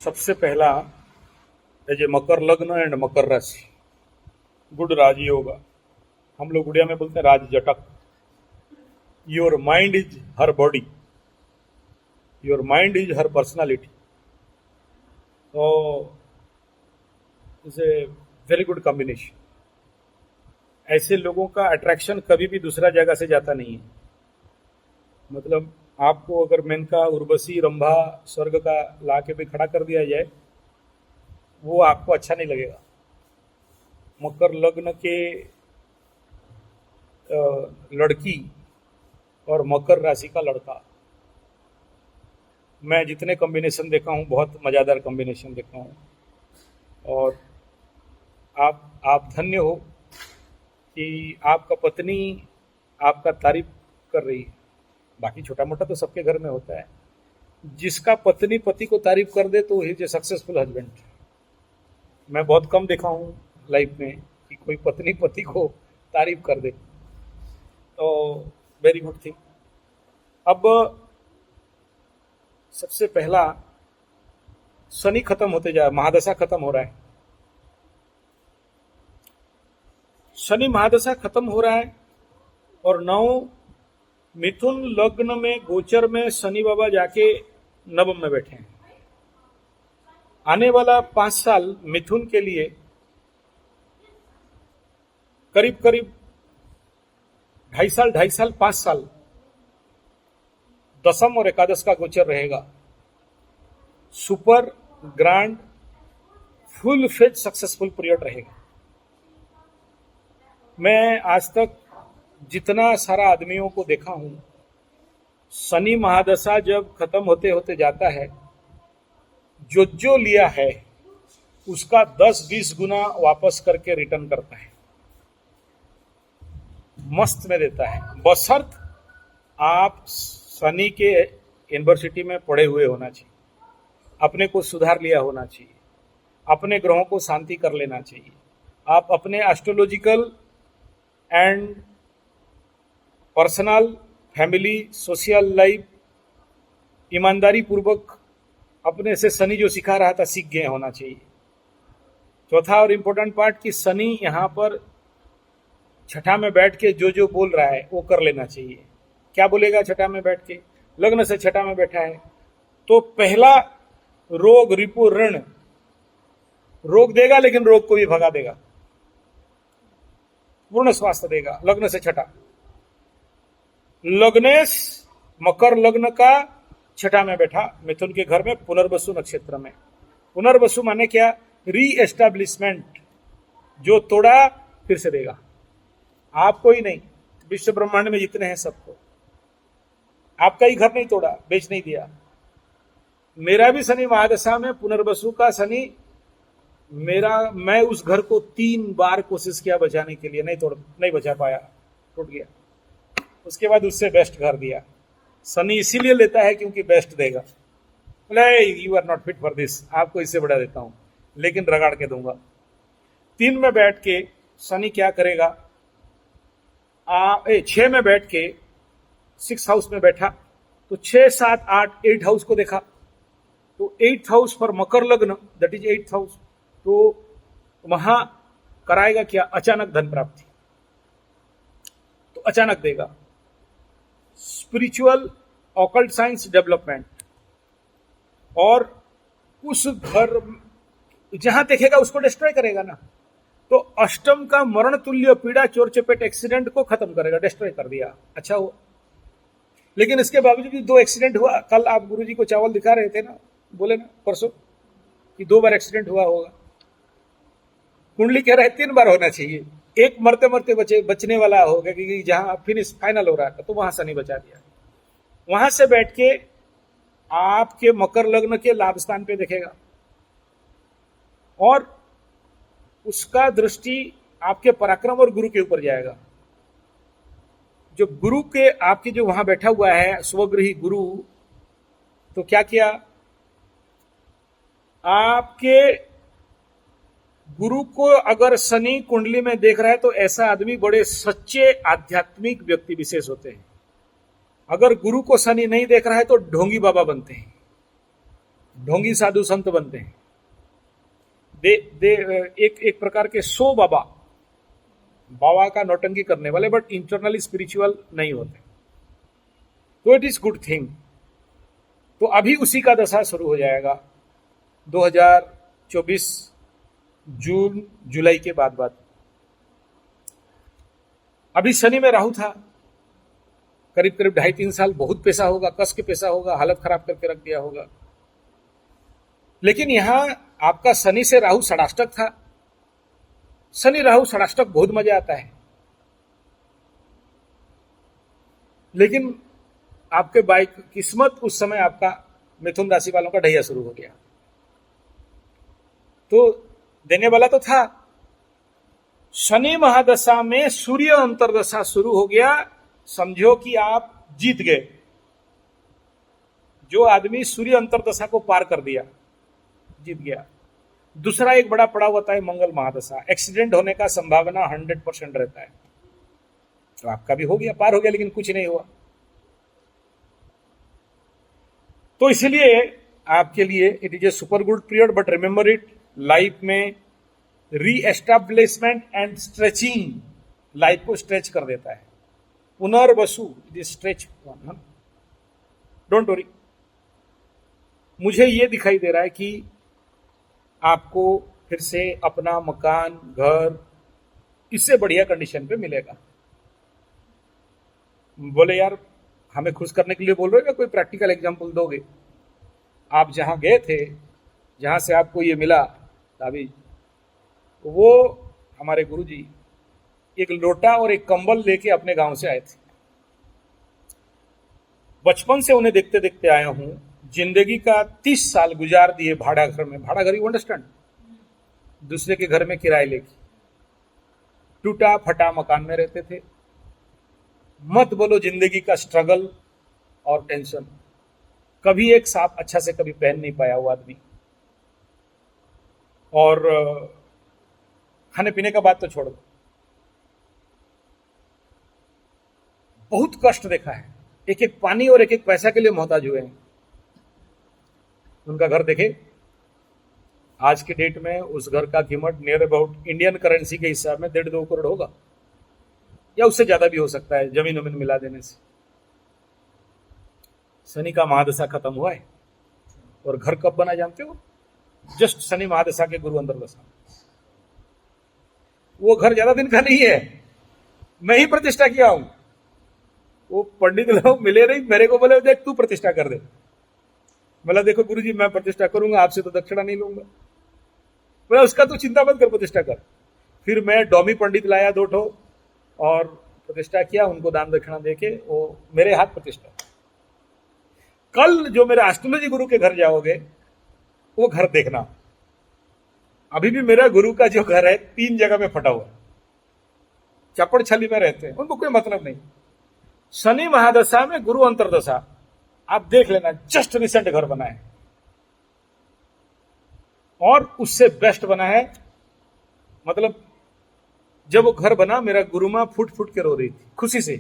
सबसे पहला ये मकर लग्न एंड मकर राशि गुड राजयोग। हम लोग उड़िया में बोलते हैं राज जटक। Your mind is her body, your mind is her personality. तो is a very good combination. ऐसे लोगों का अट्रैक्शन कभी भी दूसरा जगह से जाता नहीं है। मतलब आपको अगर मेनका, उर्वशी, रंभा, स्वर्ग का ला के भी खड़ा कर दिया जाए, वो आपको अच्छा नहीं लगेगा। मकर लग्न के लड़की और मकर राशि का लड़का, मैं जितने कॉम्बिनेशन देखा हूँ बहुत मज़ेदार कॉम्बिनेशन देखा हूँ। और आप धन्य हो कि आपका पत्नी आपका तारीफ कर रही है। बाकी छोटा मोटा तो सबके घर में होता है। जिसका पत्नी पति को तारीफ कर दे तो he is a successful husband. मैं बहुत कम देखा हूँ लाइफ में कि कोई पत्नी पति को तारीफ कर दे। तो वेरी गुड थिंग। अब सबसे पहला, शनि खत्म होते जा, महादशा खत्म हो रहा है। शनि महादशा खत्म हो रहा है और 9 मिथुन लग्न में गोचर में शनि बाबा जाके नवम में बैठे हैं। आने वाला 5 साल मिथुन के लिए करीब करीब 2.5 साल 5 साल दशम और एकादश का गोचर रहेगा। Super grand full phase successful period रहेगा। मैं आज तक जितना सारा आदमियों को देखा हूं, शनि महादशा जब खत्म होते होते जाता है, जो लिया है उसका 10-20 गुना वापस करके रिटर्न करता है, मस्त में देता है। बशर्त आप शनि के यूनिवर्सिटी में पढ़े हुए होना चाहिए, अपने को सुधार लिया होना चाहिए, अपने ग्रहों को शांति कर लेना चाहिए, आप अपने astrological and personal, family, social life ईमानदारी पूर्वक अपने से शनि जो सिखा रहा था सीख गए होना चाहिए। चौथा और इम्पोर्टेंट पार्ट कि शनि यहाँ पर छठा में बैठ के जो बोल रहा है वो कर लेना चाहिए। क्या बोलेगा छठा में बैठ के? लग्न से छठा में बैठा है तो पहला रोग, रिपु, ऋण, रोग देगा लेकिन रोग को भी भगा देगा, पूर्ण स्वास्थ्य देगा। लग्न से छठा, लग्नेश मकर लग्न का छठा में बैठा मिथुन के घर में पुनर्वसु नक्षत्र में। पुनर्वसु माने क्या? री एस्टैब्लिशमेंट। जो तोड़ा फिर से देगा। आपको ही नहीं, विश्व ब्रह्मांड में जितने हैं सबको। आपका ही घर नहीं तोड़ा, बेच नहीं दिया। मेरा भी शनि महादशा में पुनर्वसु का शनि, मैं उस घर को 3 बार कोशिश किया बचाने के लिए, नहीं बचा पाया, टूट गया। उसके बाद उससे बेस्ट घर दिया। शनि इसीलिए लेता है क्योंकि बेस्ट देगा। बोले you are not fit for this, आपको इससे बड़ा देता हूं लेकिन रगाड़ के दूंगा। 3 में बैठ के शनि क्या करेगा? 6 में बैठ के 6 हाउस में बैठा तो 6, 7, 8 8 हाउस को देखा। तो 8th हाउस फॉर मकर लग्न, दैट इज 8th हाउस। तो वहां कराएगा क्या? अचानक धन प्राप्ति। तो अचानक देगा। Spiritual occult science development. और उस घर जहां देखेगा उसको डिस्ट्रॉय करेगा ना। तो अष्टम का मरण तुल्य पीड़ा, चोर चपेट, एक्सीडेंट को खत्म करेगा, डिस्ट्रॉय कर दिया। अच्छा हुआ। लेकिन इसके बावजूद भी 2 एक्सीडेंट हुआ। कल आप गुरुजी को चावल दिखा रहे थे ना, बोले ना परसों कि 2 बार एक्सीडेंट हुआ होगा। कुंडली कह रहा है 3 बार होना चाहिए। एक मरते मरते बचने वाला होगा क्योंकि जहां फिनिश फाइनल हो रहा था तो वहां शनि बचा दिया। वहां से बैठ के आपके मकर लग्न के लाभ स्थान पे देखेगा और उसका दृष्टि आपके पराक्रम और गुरु के ऊपर जाएगा। जो गुरु के आपके जो वहां बैठा हुआ है स्वगृही गुरु, तो क्या किया? आपके गुरु को अगर शनि कुंडली में देख रहा है तो ऐसा आदमी बड़े सच्चे आध्यात्मिक व्यक्ति विशेष होते हैं। अगर गुरु को शनि नहीं देख रहा है तो ढोंगी बाबा बनते हैं। ढोंगी साधु संत बनते हैं। दे दे एक प्रकार के सो बाबा, बाबा का नौटंकी करने वाले, बट इंटरनली स्पिरिचुअल नहीं होते। तो इट इज गुड थिंग। तो अभी उसी का दशा शुरू हो जाएगा 2024 जून जुलाई के बाद। अभी शनि में राहु था, करीब करीब 2.5-3 साल बहुत पैसा होगा, कस के पैसा होगा, हालत खराब करके रख दिया होगा। लेकिन यहां आपका शनि से राहु षडाष्टक था। शनि राहु षडाष्टक बहुत मजा आता है, लेकिन आपके बाइक किस्मत उस समय आपका मिथुन राशि वालों का ढैया शुरू हो गया। तो देने वाला तो था। शनि महादशा में सूर्य अंतरदशा शुरू हो गया, समझो कि आप जीत गए। जो आदमी सूर्य अंतरदशा को पार कर दिया जीत गया। दूसरा एक बड़ा पड़ाव होता है मंगल महादशा। एक्सीडेंट होने का संभावना 100% रहता है। तो आपका भी हो गया, पार हो गया, लेकिन कुछ नहीं हुआ। तो इसलिए आपके लिए it is A super good period, but remember it, life में रीएस्टैब्लिशमेंट एंड स्ट्रेचिंग लाइफ को स्ट्रेच कर देता है। Punarvasu it is stretch, don't worry. मुझे यह दिखाई दे रहा है कि आपको फिर से अपना मकान, घर इससे बढ़िया कंडीशन पे मिलेगा। बोले यार हमें खुश करने के लिए बोल रहे हो या कोई प्रैक्टिकल एग्जांपल दोगे? आप जहां गए थे, जहां से आपको ये मिला ताबीज, वो हमारे गुरुजी एक लोटा और एक कंबल लेके अपने गांव से आए थे। बचपन से उन्हें देखते देखते आया हूं। जिंदगी का 30 साल गुजार दिए भाड़ा घर में। भाड़ा घर, यू अंडरस्टैंड, दूसरे के घर में किराए लेके टूटा फटा मकान में रहते थे। मत बोलो जिंदगी का स्ट्रगल और टेंशन। कभी एक साफ अच्छा से कभी पहन नहीं पाया वो आदमी। और खाने पीने का बात तो छोड़ दो, बहुत कष्ट देखा है। एक एक पानी और एक एक पैसा के लिए मोहताज हुए हैं। उनका घर देखे, आज के डेट में उस घर का कीमत नियर अबाउट इंडियन करेंसी के हिसाब में 1.5-2 करोड़ होगा, या उससे ज्यादा भी हो सकता है जमीन वमीन मिला देने से। शनि का महादशा खत्म हुआ है। और घर कब बना जानते हो? जस्ट शनि महादशा के गुरु अंतरदशा। वो घर ज्यादा दिन का नहीं है, मैं ही प्रतिष्ठा किया हूं। वो पंडित लोग मिले नहीं, मेरे को बोले देख तू प्रतिष्ठा कर दे। बोला देखो गुरुजी मैं प्रतिष्ठा करूंगा, आपसे तो दक्षिणा नहीं लूंगा। बोला उसका तू चिंता मत कर, प्रतिष्ठा कर। फिर मैं डॉमी पंडित लाया 2 ठो और प्रतिष्ठा किया, उनको दान दक्षिणा देके वो मेरे हाथ प्रतिष्ठा। कल जो मेरे एस्ट्रोलॉजी गुरु के घर जाओगे वो घर देखना। अभी भी मेरा गुरु का जो घर है 3 जगह में फटा हुआ है। चपड़ छली में रहते हैं, उनको कोई मतलब नहीं। शनि महादशा में गुरु अंतरदशा, आप देख लेना, जस्ट रिसेंट घर बना है और उससे बेस्ट बना है। मतलब जब वो घर बना मेरा गुरु मां फुट फुट के रो रही थी खुशी से।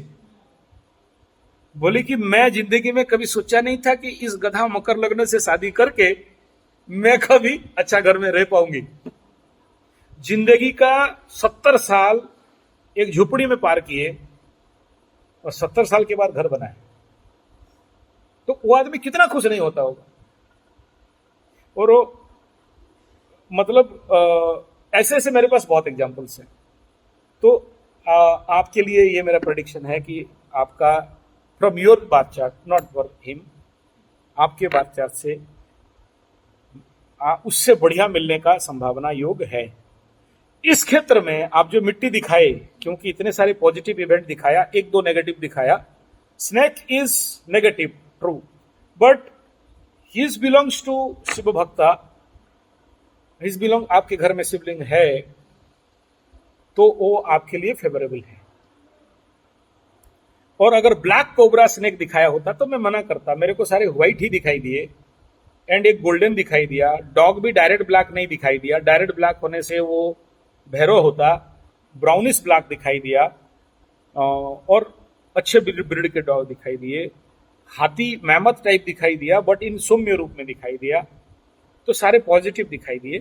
बोली कि मैं जिंदगी में कभी सोचा नहीं था कि इस गधा मकर लग्न से शादी करके मैं कभी अच्छा घर में रह पाऊंगी। जिंदगी का 70 साल एक झुपड़ी में पार किए और 70 साल के बाद घर बना है, तो वो आदमी कितना खुश नहीं होता होगा। और वो मतलब ऐसे ऐसे मेरे पास बहुत एग्जांपल्स हैं। तो आपके लिए ये मेरा प्रेडिक्शन है कि आपका from your birth chart, not for him, आपके बार्थ चार्ट से उससे बढ़िया मिलने का संभावना योग है। इस क्षेत्र में आप जो मिट्टी दिखाए, क्योंकि इतने सारे पॉजिटिव इवेंट दिखाया, 1-2 नेगेटिव दिखाया। Snake is negative, true, but his belongs to Shiv bhakta, his belong, आपके घर में शिवलिंग है तो वो आपके लिए फेवरेबल है। और अगर ब्लैक कोबरा स्नेक दिखाया होता तो मैं मना करता। मेरे को सारे व्हाइट ही दिखाई दिए एंड एक गोल्डन दिखाई दिया। डॉग भी डायरेक्ट ब्लैक नहीं दिखाई दिया, डायरेक्ट ब्लैक होने से वो भैरव होता। ब्राउनिश ब्लैक दिखाई दिया और अच्छे ब्रीड के डॉग दिखाई दिए। हाथी मैमथ टाइप दिखाई दिया, बट इन सौम्य रूप में दिखाई दिया। तो सारे पॉजिटिव दिखाई दिए,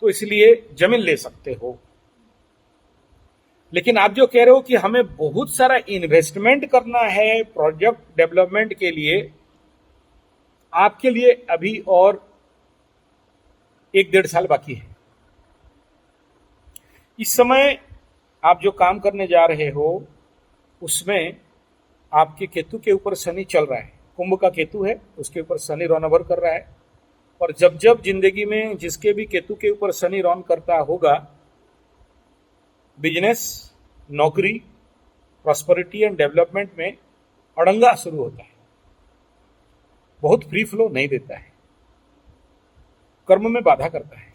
तो इसलिए जमीन ले सकते हो। लेकिन आप जो कह रहे हो कि हमें बहुत सारा इन्वेस्टमेंट करना है प्रोजेक्ट डेवलपमेंट के लिए, आपके लिए अभी और 1-1.5 साल बाकी है। इस समय आप जो काम करने जा रहे हो उसमें आपके केतु के ऊपर शनि चल रहा है, कुंभ का केतु है, उसके ऊपर शनि रौनवर कर रहा है। और जब जब जिंदगी में जिसके भी केतु के ऊपर शनि रौन करता होगा, बिजनेस, नौकरी, प्रॉस्पेरिटी एंड डेवलपमेंट में अड़ंगा शुरू होता है, बहुत फ्री फ्लो नहीं देता है, कर्म में बाधा करता है,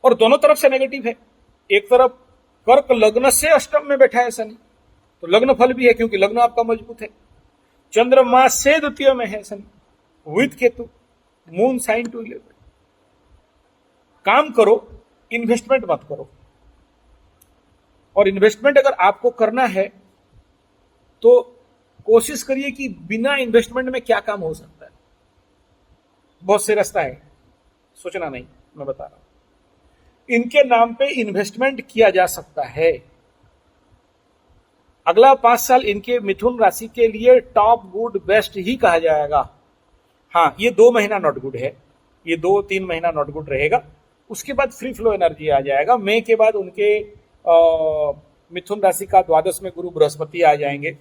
और दोनों तरफ से नेगेटिव है। एक तरफ कर्क लग्न से अष्टम में बैठा है शनि, तो लग्न फल भी है क्योंकि लग्न आपका मजबूत है। चंद्रमा से द्वितीय में है Shani with Ketu, moon sign to 11। काम करो, इन्वेस्टमेंट मत करो। और इन्वेस्टमेंट अगर आपको करना है तो कोशिश करिए कि बिना इन्वेस्टमेंट में क्या काम हो सकता है। बहुत से रास्ता है, सोचना नहीं, मैं बता रहा हूं। इनके नाम पे इन्वेस्टमेंट किया जा सकता है। अगला 5 साल इनके मिथुन राशि के लिए टॉप गुड बेस्ट ही कहा जाएगा। हाँ, ये 2 महीना नॉट गुड है, ये 2-3 महीना नॉट गुड रहेगा, उसके बाद फ्री फ्लो एनर्जी आ जाएगा। मई के बाद उनके मिथुन राशि का द्वादश में गुरु बृहस्पति आ जाएंगे।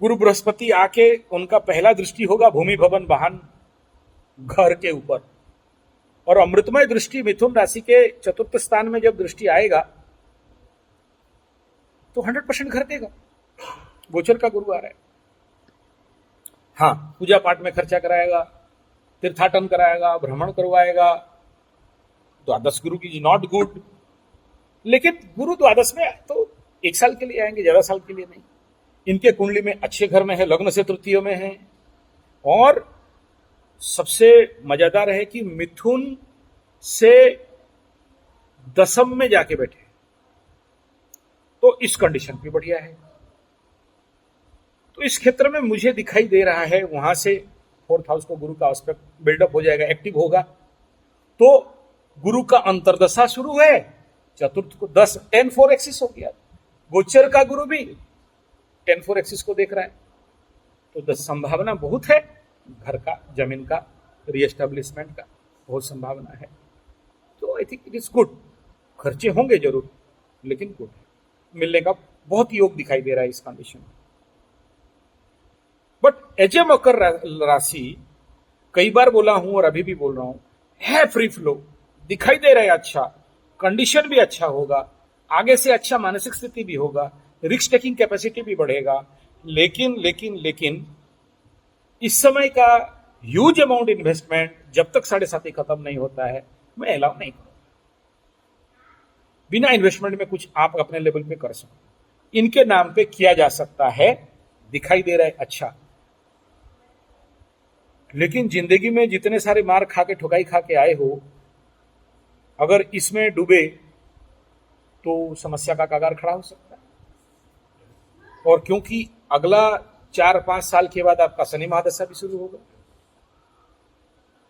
गुरु बृहस्पति आके उनका पहला दृष्टि होगा भूमि भवन वाहन घर के ऊपर, और अमृतमय दृष्टि मिथुन राशि के चतुर्थ स्थान में जब दृष्टि आएगा तो 100% घर देगा। गोचर का गुरु आ रहा है। हाँ, पूजा पाठ में खर्चा कराएगा, तीर्थाटन कराएगा, भ्रमण करवाएगा। द्वादश गुरु की नॉट गुड, लेकिन गुरु द्वादश में तो 1 साल के लिए आएंगे, ज्यादा साल के लिए नहीं। इनके कुंडली में अच्छे घर में है, लग्न से तृतीय में है, और सबसे मजेदार है कि मिथुन से दशम में जाके बैठे, तो इस कंडीशन भी बढ़िया है। तो इस क्षेत्र में मुझे दिखाई दे रहा है वहां से 4th हाउस को गुरु का एस्पेक्ट बिल्डअप हो जाएगा, एक्टिव होगा। तो गुरु का अंतर्दशा शुरू है, चतुर्थ को 10-4 एक्सिस हो गया। गोचर का गुरु भी 10-4 एक्सिस को देख रहा है, तो संभावना बहुत है। घर का, जमीन का, रीएस्टेब्लिशमेंट का बहुत संभावना है। तो I think it is good. खर्चे होंगे जरूर, लेकिन गुड है, मिलने का बहुत योग दिखाई दे रहा है इस कंडीशन में। बट एज ए मकर राशि, कई बार बोला हूं और अभी भी बोल रहा हूं, है फ्री फ्लो, दिखाई दे रहा है अच्छा, कंडीशन भी अच्छा होगा, आगे से अच्छा मानसिक स्थिति भी होगा, रिस्क टेकिंग कैपेसिटी भी बढ़ेगा। लेकिन इस समय का ह्यूज अमाउंट इन्वेस्टमेंट जब तक 7.5 खत्म नहीं होता है, मैं अलाउ नहीं करूंगा। बिना इन्वेस्टमेंट में कुछ आप अपने लेवल पे कर सकते, इनके नाम पे किया जा सकता है, दिखाई दे रहा है अच्छा। लेकिन जिंदगी में जितने सारे मार खा के, ठुकाई खा के आए हो, अगर इसमें डूबे तो समस्या का कगार खड़ा हो सकता है। और क्योंकि अगला 4-5 साल के बाद आपका शनि महादशा भी शुरू होगा,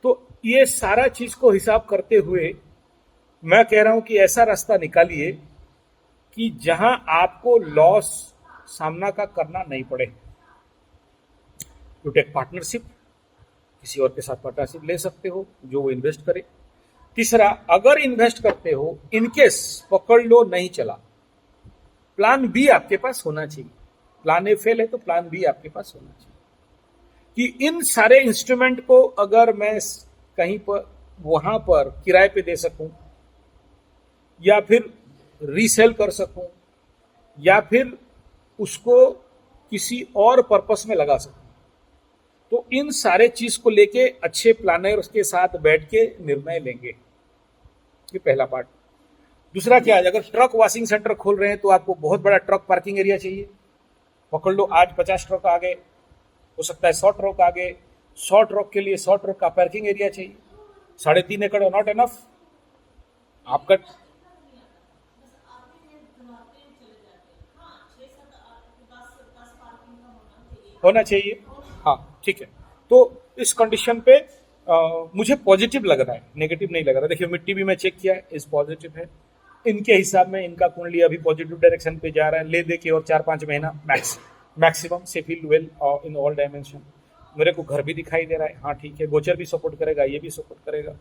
तो ये सारा चीज को हिसाब करते हुए मैं कह रहा हूं कि ऐसा रास्ता निकालिए कि जहां आपको लॉस सामना का करना नहीं पड़े। यू टेक पार्टनरशिप, किसी और के साथ पार्टनरशिप ले सकते हो जो वो इन्वेस्ट करे। तीसरा, अगर इन्वेस्ट करते हो, इनकेस पकड़ लो नहीं चला, प्लान बी आपके पास होना चाहिए। प्लान ए फेल है तो प्लान बी आपके पास होना चाहिए कि इन सारे इंस्ट्रूमेंट को अगर मैं कहीं पर वहां पर किराए पे दे सकूं, या फिर रीसेल कर सकूं, या फिर उसको किसी और पर्पस में लगा सकूं, तो इन सारे चीज को लेके अच्छे प्लानर के साथ बैठ के निर्णय लेंगे। ये पहला पार्ट। दूसरा क्या है, अगर ट्रक वॉशिंग सेंटर खोल रहे हैं तो आपको बहुत बड़ा ट्रक पार्किंग एरिया चाहिए। पकड़ लो आज 50 ट्रक आ गए, हो सकता है 100 ट्रक आ गए, 100 ट्रक के लिए 100 ट्रक का पार्किंग एरिया चाहिए। 3.5 एकड़ नॉट एनफ आपका। होना चाहिए, हाँ ठीक है। तो इस कंडीशन पे मुझे पॉजिटिव लग रहा है, नेगेटिव नहीं लग रहा। देखिए मिट्टी भी मैं चेक किया है, इस पॉजिटिव है। इनके हिसाब में इनका कुंडली अभी पॉजिटिव डायरेक्शन पे जा रहा है, ले दे के और 4-5 महीना मैक्सिमम से feel well in all dimension. मेरे को घर भी दिखाई दे रहा है, हाँ ठीक है, गोचर भी सपोर्ट करेगा, ये भी सपोर्ट करेगा,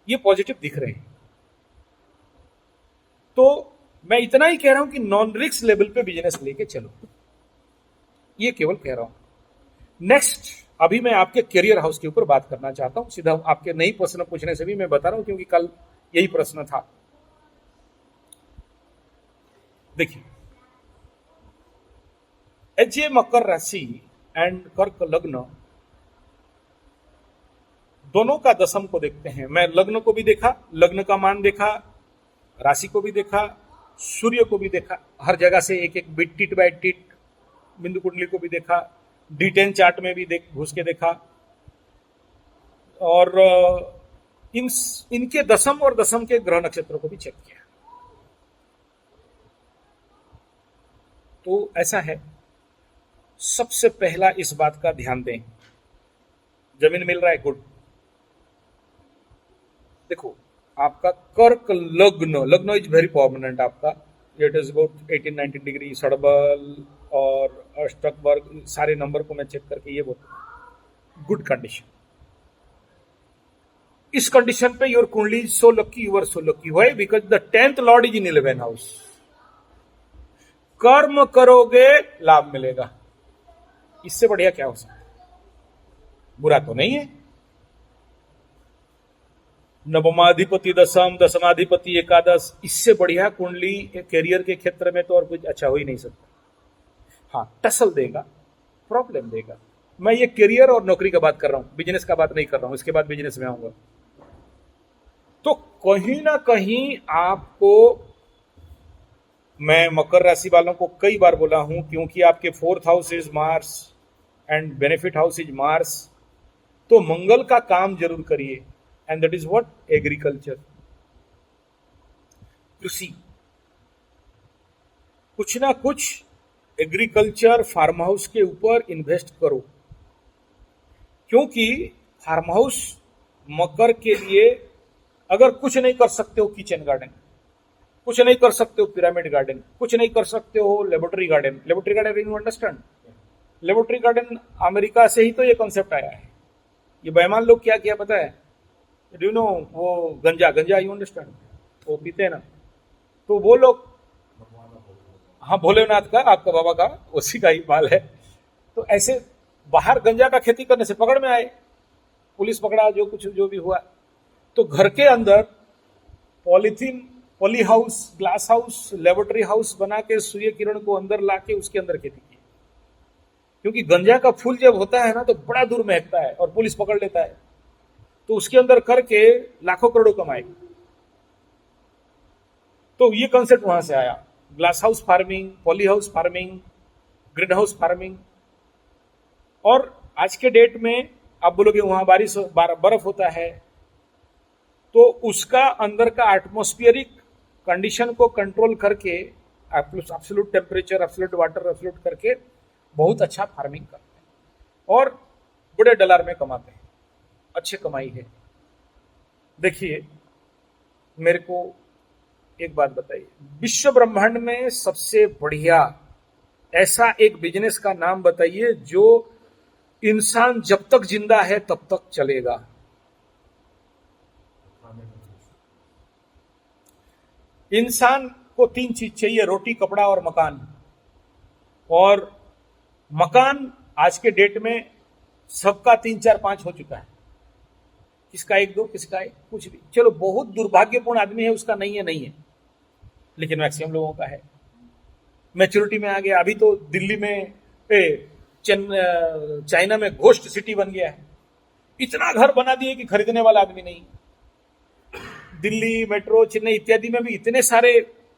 ये पॉजिटिव दिख रहे हैं। तो मैं इतना ही कह रहा हूं कि नॉन रिस्क लेवल पे बिजनेस लेके चलो, ये केवल कह रहा हूं। नेक्स्ट, अभी मैं आपके करियर हाउस के ऊपर बात करना चाहता हूं। सीधा आपके नई प्रश्न पूछने से भी मैं बता रहा हूं, क्योंकि कल यही प्रश्न था। देखिए, एच ए मकर राशि एंड कर्क लग्न दोनों का दशम को देखते हैं। मैं लग्न को भी देखा, लग्न का मान देखा, राशि को भी देखा, सूर्य को भी देखा, हर जगह से एक एक बिट टिट बाय टिट बिंदु कुंडली को भी देखा, D10 चार्ट में भी घुस के देखा, और इनके दशम और दशम के ग्रह नक्षत्रों को भी चेक किया। तो ऐसा है, सबसे पहला इस बात का ध्यान दें, जमीन मिल रहा है, गुड। देखो, आपका कर्क लग्न, लग्न इज वेरी परमानेंट आपका, इट इज अबाउट 18-19 डिग्री, सड़बल और अष्टक वर्ग, सारे नंबर को मैं चेक करके ये बोलता, गुड कंडीशन। इस कंडीशन पे your kundli is so lucky, you are so lucky. Why? Because the 10th lord is in 11th house. कर्म करोगे लाभ मिलेगा, इससे बढ़िया क्या हो सकता है? बुरा तो नहीं है। नवमाधिपति दशम, दशमाधिपति एकादश, इससे बढ़िया कुंडली कैरियर के क्षेत्र में तो और कुछ अच्छा हो ही नहीं सकता। हाँ, टसल देगा, प्रॉब्लम देगा। मैं ये कैरियर और नौकरी का बात कर रहा हूं, बिजनेस का बात नहीं कर रहा हूं, इसके बाद बिजनेस में आऊंगा। तो कहीं ना कहीं आपको, मैं मकर राशि वालों को कई बार बोला हूं, क्योंकि आपके 4th house is Mars and benefit house is Mars, तो मंगल का काम जरूर करिए, and that is what? Agriculture, कृषि। कुछ ना कुछ एग्रीकल्चर, फार्म हाउस के ऊपर इन्वेस्ट करो, क्योंकि फार्म हाउस मकर के लिए, अगर कुछ नहीं कर सकते हो किचन गार्डन, कुछ नहीं कर सकते हो पिरामिड गार्डन, कुछ नहीं कर सकते हो laboratory garden. Laboratory garden, you understand? Laboratory garden America से ही तो ये कॉन्सेप्ट आया है। ये बेईमान लोग क्या किया पता है? डू यू नो, वो गंजा, यू अंडरस्टैंड, वो पीते हैं ना, तो वो लोग, हाँ भोलेनाथ का, आपका बाबा का, उसी का ही माल है। तो ऐसे बाहर गंजा का खेती करने से पकड़ में आए, पुलिस पकड़ा, जो कुछ जो भी हुआ। तो घर के अंदर polythene, poly house, glass house, laboratory house बना के सूर्य किरण को अंदर लाके उसके अंदर खेती की। क्योंकि गंजा का फूल जब होता है ना तो बड़ा दूर महकता है और पुलिस पकड़ लेता है, तो उसके अंदर करके लाखों करोड़ों कमाए। तो ये कॉन्सेप्ट वहां से आया, glass house farming, poly house farming, green house farming. और आज के डेट में आप बोलोगे वहां बारिश, बर्फ होता है, तो उसका अंदर का एटमॉस्फेरिक कंडीशन को कंट्रोल करके, absolute temperature, absolute water, absolute करके बहुत अच्छा फार्मिंग करते हैं और बड़े डॉलर में कमाते हैं, अच्छी कमाई है। देखिए, मेरे को एक बात बताइए, विश्व ब्रह्मांड में सबसे बढ़िया ऐसा एक बिजनेस का नाम बताइए जो इंसान जब तक जिंदा है तब तक चलेगा। इंसान को 3 चीज चाहिए, रोटी, कपड़ा और मकान। और मकान आज के डेट में सबका 3, 4, 5 हो चुका है, किसका 1, 2, किसका 1, कुछ भी। चलो, बहुत दुर्भाग्यपूर्ण आदमी है उसका नहीं है, लेकिन मैक्सिमम लोगों का है। मैच्योरिटी में आ गया। अभी तो दिल्ली में, चाइना में घोस्ट सिटी बन गया है, इतना घर बना दिए कि खरीदने वाला आदमी नहीं। दिल्ली मेट्रो, चेन्नई इत्यादि में भी इतने सारे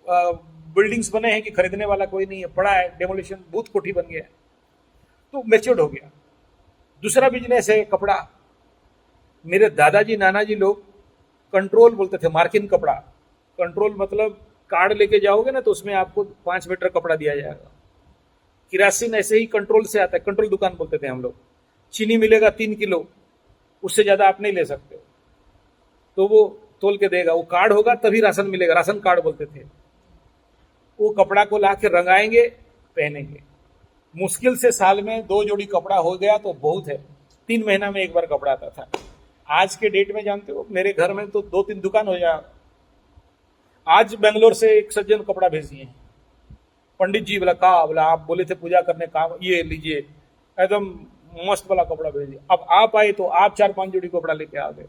बिल्डिंग्स बने हैं कि खरीदने वाला कोई नहीं है, पड़ा है, डेमोलिशन, भूत कोठी बन गया है। तो मैच्योर्ड हो गया। दूसरा बिजनेस है कपड़ा। मेरे दादाजी, नानाजी लोग कंट्रोल बोलते थे, मार्किन कपड़ा। कंट्रोल मतलब कार्ड लेके जाओगे ना तो उसमें आपको 5 मीटर कपड़ा दिया जाएगा। किरासिन ऐसे ही कंट्रोल से आता है, कंट्रोल दुकान बोलते थे हम लोग। चीनी मिलेगा 3 किलो, उससे ज्यादा आप नहीं ले सकते हो, तो वो तोल के देगा। वो कार्ड होगा तभी राशन मिलेगा, राशन कार्ड बोलते थे। वो कपड़ा को ला के रंगाएंगे, पहनेंगे। मुश्किल से साल में 2 जोड़ी कपड़ा हो गया तो बहुत है, 3 महीना में एक बार कपड़ा आता था। आज के डेट में जानते हो, मेरे घर में तो 2-3 दुकान हो जाए। आज बेंगलोर से एक सज्जन कपड़ा भेज दिए, पंडित जी बोला का बोला आप बोले थे पूजा करने का, ये लीजिए, एकदम मस्त वाला कपड़ा भेज दिया। अब आप आए तो आप 4-5 जोड़ी कपड़ा लेके आ गए।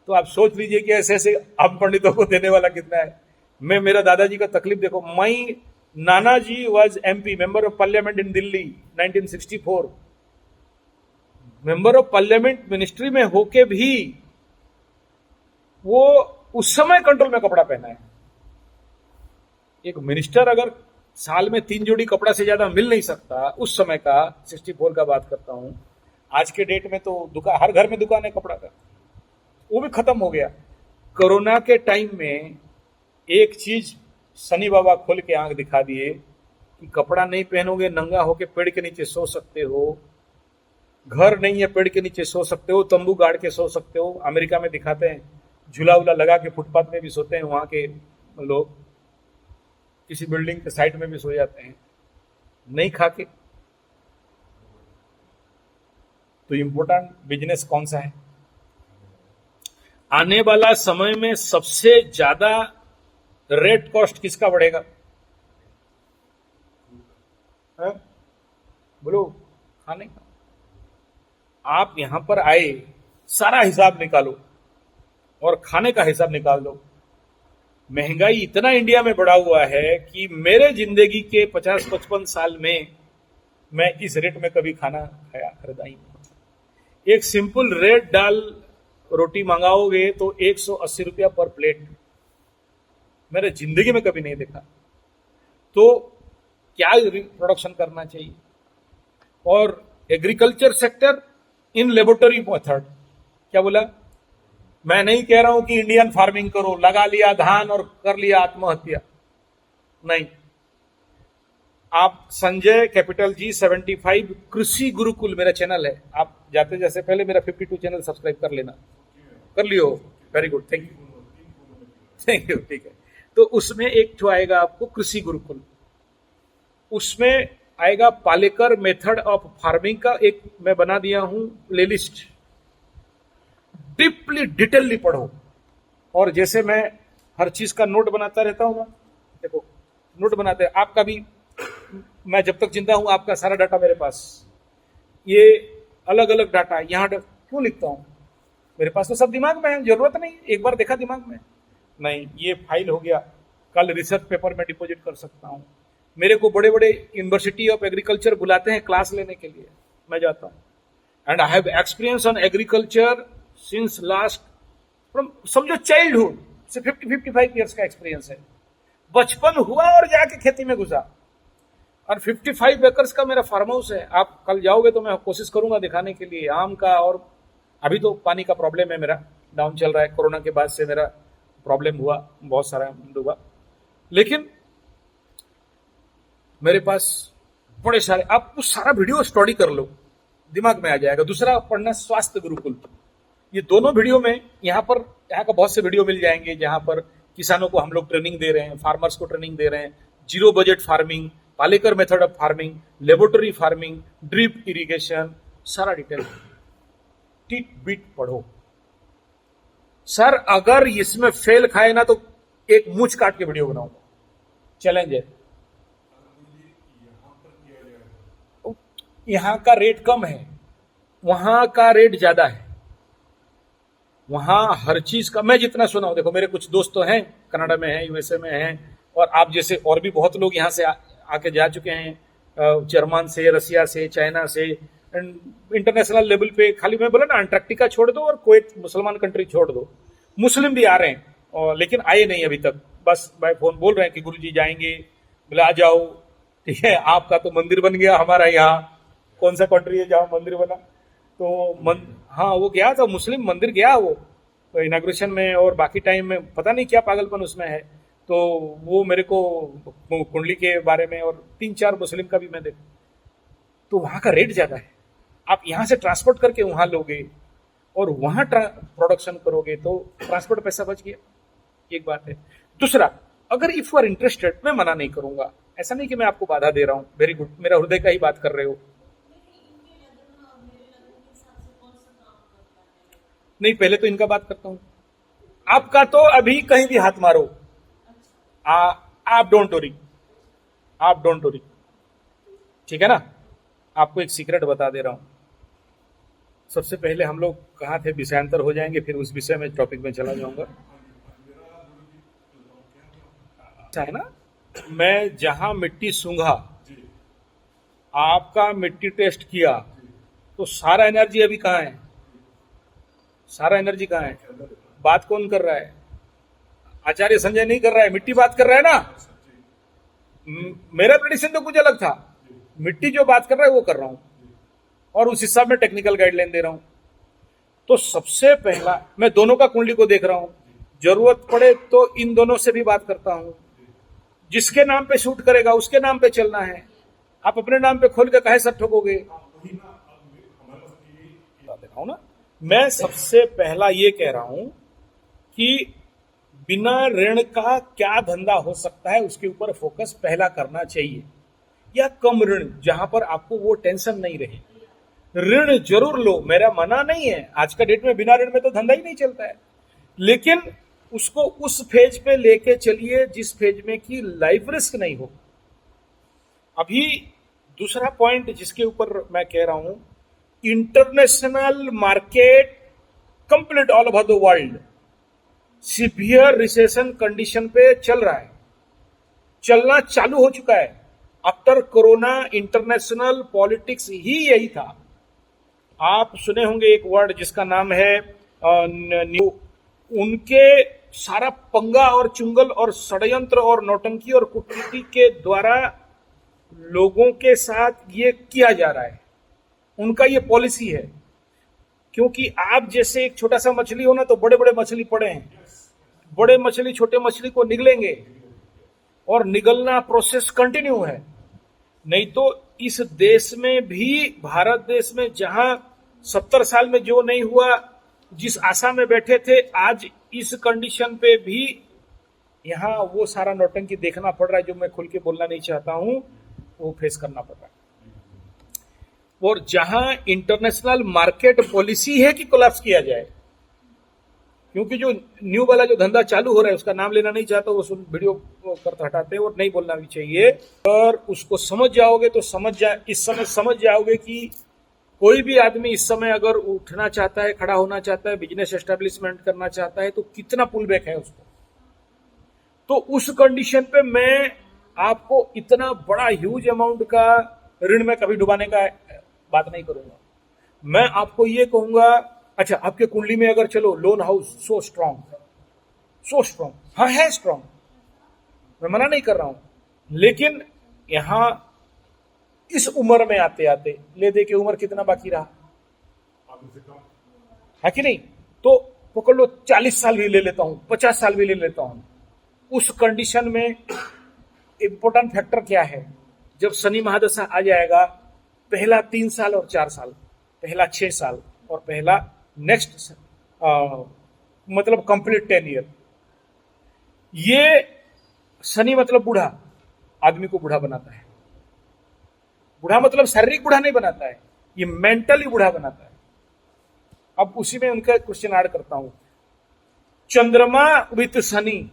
तो आप सोच लीजिए कि ऐसे ऐसे आप पंडितों को देने वाला कितना है। मैं मेरा दादाजी का तकलीफ देखो। मई नाना जी was MP, member of parliament in Delhi 1964। Member of parliament ministry में होके भी वो उस समय कंट्रोल में कपड़ा पहना है। एक मिनिस्टर अगर साल में 3 जोड़ी कपड़ा से ज्यादा मिल नहीं सकता, उस समय का 64 का बात करता हूं। आज के डेट में तो दुकान, हर घर में दुकान है कपड़ा का, वो भी खत्म हो गया। कोरोना के टाइम में एक चीज शनि बाबा खोल के आंख दिखा दिए कि कपड़ा नहीं पहनोगे, नंगा होके पेड़ के नीचे सो सकते हो। घर नहीं है, पेड़ के नीचे सो सकते हो, तंबू गाड़ के सो सकते हो। अमेरिका में दिखाते हैं, झूला उला लगा के फुटपाथ में भी सोते हैं वहां के लोग, किसी बिल्डिंग के साइड में भी सो जाते हैं, नहीं खा के। तो इंपॉर्टेंट बिजनेस कौन सा है? आने वाला समय में सबसे ज्यादा रेट कॉस्ट किसका बढ़ेगा? बोलो, खाने का। आप यहां पर आए, सारा हिसाब निकालो और खाने का हिसाब निकाल दो। महंगाई इतना इंडिया में बढ़ा हुआ है कि मेरे जिंदगी के 50-55 साल में मैं इस रेट में कभी खाना खाया खरीदा ही नहीं। एक सिंपल रेड दाल रोटी मंगाओगे तो 180 रुपया पर प्लेट, मेरे जिंदगी में कभी नहीं देखा। तो क्या प्रोडक्शन करना चाहिए? और agriculture sector in laboratory method, क्या बोला? मैं नहीं कह रहा हूं कि इंडियन फार्मिंग करो, लगा लिया धान और कर लिया आत्महत्या, नहीं। आप संजय कैपिटल जी 75 कृषि गुरुकुल मेरा चैनल है, आप जाते जैसे पहले मेरा 52 चैनल सब्सक्राइब कर लेना। कर लियो, very good, thank you, thank you, ठीक है। तो उसमें एक जो आएगा आपको कृषि गुरुकुल, उसमें आएगा पालेकर मेथड ऑफ फार्मिंग का एक मैं बना दिया हूं प्लेलिस्ट। डीपली डिटेलली पढ़ो। और जैसे मैं हर चीज का नोट बनाता रहता हूं ना, देखो नोट बनाते हैं आपका भी, मैं जब तक जिंदा हूं आपका सारा डाटा मेरे पास, ये अलग अलग डाटा यहां क्यों लिखता हूं? मेरे पास तो सब दिमाग में है, जरूरत नहीं एक बार देखा दिमाग में, नहीं ये फाइल हो गया, कल रिसर्च पेपर में डिपॉजिट कर सकता हूं। मेरे को बड़े बड़े यूनिवर्सिटी ऑफ एग्रीकल्चर बुलाते हैं क्लास लेने के लिए, मैं जाता हूं। And I have experience on agriculture since last, समझो चाइल्डहुड से 50-55 ईयर्स का एक्सपीरियंस है। बचपन हुआ और जाके खेती में घुसा, और 55 एकर्स का मेरा फार्म हाउस है। आप कल जाओगे तो मैं कोशिश करूंगा दिखाने के लिए आम का। और अभी तो पानी का प्रॉब्लम है, मेरा डाउन चल रहा है, कोरोना के बाद से मेरा प्रॉब्लम हुआ, बहुत सारा डूबा, लेकिन मेरे पास बड़े सारे, आप उस सारा वीडियो स्टडी कर लो, दिमाग में आ जाएगा। दूसरा पढ़ना स्वास्थ्य गुरुकुल, ये दोनों वीडियो में यहाँ का बहुत से वीडियो मिल जाएंगे जहां पर किसानों को हम लोग ट्रेनिंग दे रहे हैं, फार्मर्स को ट्रेनिंग दे रहे हैं, zero budget farming, Palekar method of farming, laboratory farming, drip irrigation, सारा डिटेल टिट बिट पढ़ो। सर अगर इसमें फेल खाए ना तो एक मूंछ काट के वीडियो बनाऊंगा, चैलेंज है। यहां का रेट कम है, वहां का रेट ज्यादा है। वहां हर चीज का मैं जितना सुना हूं, देखो मेरे कुछ दोस्त तो हैं कनाडा में हैं, यूएसए में हैं, और आप जैसे और भी बहुत लोग यहां से आके जा चुके हैं, जर्मन से, रसिया से, चाइना से, इंटरनेशनल लेवल पे। खाली मैं बोला ना अंटार्कटिका छोड़ दो और कोई मुसलमान कंट्री छोड़ दो, मुस्लिम भी आ रहे हैं, और लेकिन आए नहीं अभी तक, बस बाय फोन बोल रहे हैं कि गुरुजी जाएंगे, बोले आ जाओ, ठीक है। आपका तो मंदिर बन गया, हमारा यहाँ कौन सा कंट्री है जहां मंदिर बना? तो हाँ वो गया था, मुस्लिम मंदिर गया वो इनाग्रेशन में, और बाकी टाइम में पता नहीं क्या पागलपन उसमें है। तो वो मेरे को कुंडली के बारे में और 3-4 मुस्लिम का भी मैं देख, तो वहां का रेट ज्यादा है। आप यहां से ट्रांसपोर्ट करके वहां लोगे और वहां प्रोडक्शन करोगे तो ट्रांसपोर्ट पैसा बच गया, एक बात है। दूसरा, अगर इफ यू आर इंटरेस्टेड, मैं मना नहीं करूंगा, ऐसा नहीं कि मैं आपको बाधा दे रहा हूं, वेरी गुड, मेरा हृदय का ही बात कर रहे हो। नहीं, पहले तो इनका बात करता हूं। आपका तो अभी कहीं भी हाथ मारो, आप डोंट वरी, आप डोंट वरी, ठीक है ना। आपको एक सीक्रेट बता दे रहा हूं। सबसे पहले हम लोग कहाँ थे, विषयांतर हो जाएंगे, फिर उस विषय में टॉपिक में चला जाऊंगा। अच्छा है ना, मैं जहां मिट्टी सूंघा, आपका मिट्टी टेस्ट किया, तो सारा एनर्जी अभी कहाँ है, सारा एनर्जी कहाँ है? बात कौन कर रहा है? आचार्य संजय नहीं कर रहा है, मिट्टी बात कर रहा है ना। मेरा प्रेडिक्शन तो कुछ अलग था, मिट्टी जो बात कर रहा है वो कर रहा हूं, और उस हिसाब में टेक्निकल गाइडलाइन दे रहा हूं। तो सबसे पहला मैं दोनों का कुंडली को देख रहा हूं, जरूरत पड़े तो इन दोनों से भी बात करता हूं, जिसके नाम पे शूट करेगा उसके नाम पे चलना है। आप अपने नाम पे खोल के काहे सब ठोकोगे? ना, मैं सबसे पहला ये कह रहा हूं कि बिना ऋण का क्या धंधा हो सकता है, उसके ऊपर फोकस पहला करना चाहिए, या कम ऋण जहां पर आपको वो टेंशन नहीं रहे। ऋण जरूर लो, मेरा मना नहीं है, आज का डेट में बिना ऋण में तो धंधा ही नहीं चलता है, लेकिन उसको उस फेज पे लेके चलिए जिस फेज में कि लाइफ रिस्क नहीं हो। अभी दूसरा पॉइंट जिसके ऊपर मैं कह रहा हूं, international market complete all over the world severe recession condition पे चल रहा है, चलना चालू हो चुका है। आफ्टर कोरोना इंटरनेशनल पॉलिटिक्स ही यही था। आप सुने होंगे एक वर्ड जिसका नाम है न्यू, उनके सारा पंगा और चुंगल और षड्यंत्र और नौटंकी और कूटनीति के द्वारा लोगों के साथ ये किया जा रहा है, उनका ये पॉलिसी है। क्योंकि आप जैसे एक छोटा सा मछली हो ना, तो बड़े बड़े मछली पड़े हैं, बड़े मछली छोटे मछली को निगलेंगे, और निगलना प्रोसेस कंटिन्यू है। नहीं तो इस देश में भी, भारत देश में जहां 70 साल में जो नहीं हुआ, जिस आशा में बैठे थे, आज इस कंडीशन पे भी यहां वो सारा नौटंकी देखना पड़ रहा है जो मैं खुल के बोलना नहीं चाहता हूं, वो फेस करना पड़ रहा है। और जहां इंटरनेशनल मार्केट पॉलिसी है कि कोलैप्स किया जाए, क्योंकि जो न्यू वाला जो धंधा चालू हो रहा है उसका नाम लेना नहीं चाहता, वो वीडियो करते हटाते हैं और नहीं बोलना भी चाहिए। और उसको समझ जाओगे तो इस समय समझ जाओगे कि कोई भी आदमी इस समय अगर उठना चाहता है, खड़ा होना चाहता है, बिजनेस एस्टेब्लिशमेंट करना चाहता है, तो कितना पुल बैक है उसको। तो उस कंडीशन पे मैं आपको इतना बड़ा ह्यूज अमाउंट का ऋण में कभी डुबाने का बात नहीं करूंगा। मैं आपको ये कहूंगा, अच्छा आपके कुंडली में अगर चलो लोन हाउस सो स्ट्रांग, हाँ है स्ट्रांग, मैं मना नहीं कर रहा हूं, लेकिन यहां इस उम्र में आते आते ले दे के उम्र कितना बाकी रहा है कि नहीं? तो पकड़ लो 40 साल भी ले लेता हूं, 50 साल भी ले लेता हूं। उस कंडीशन में इंपॉर्टेंट फैक्टर क्या है? जब शनि महादशा आ जाएगा, पहला 3 साल और 4 साल, पहला 6 साल और पहला नेक्स्ट मतलब कंप्लीट 10 ईयर, ये शनि मतलब बूढ़ा आदमी को बूढ़ा बनाता है। बूढ़ा मतलब शारीरिक बूढ़ा नहीं बनाता है, ये मेंटली बूढ़ा बनाता है। अब उसी में उनका क्वेश्चन ऐड करता हूं, चंद्रमा विथ शनि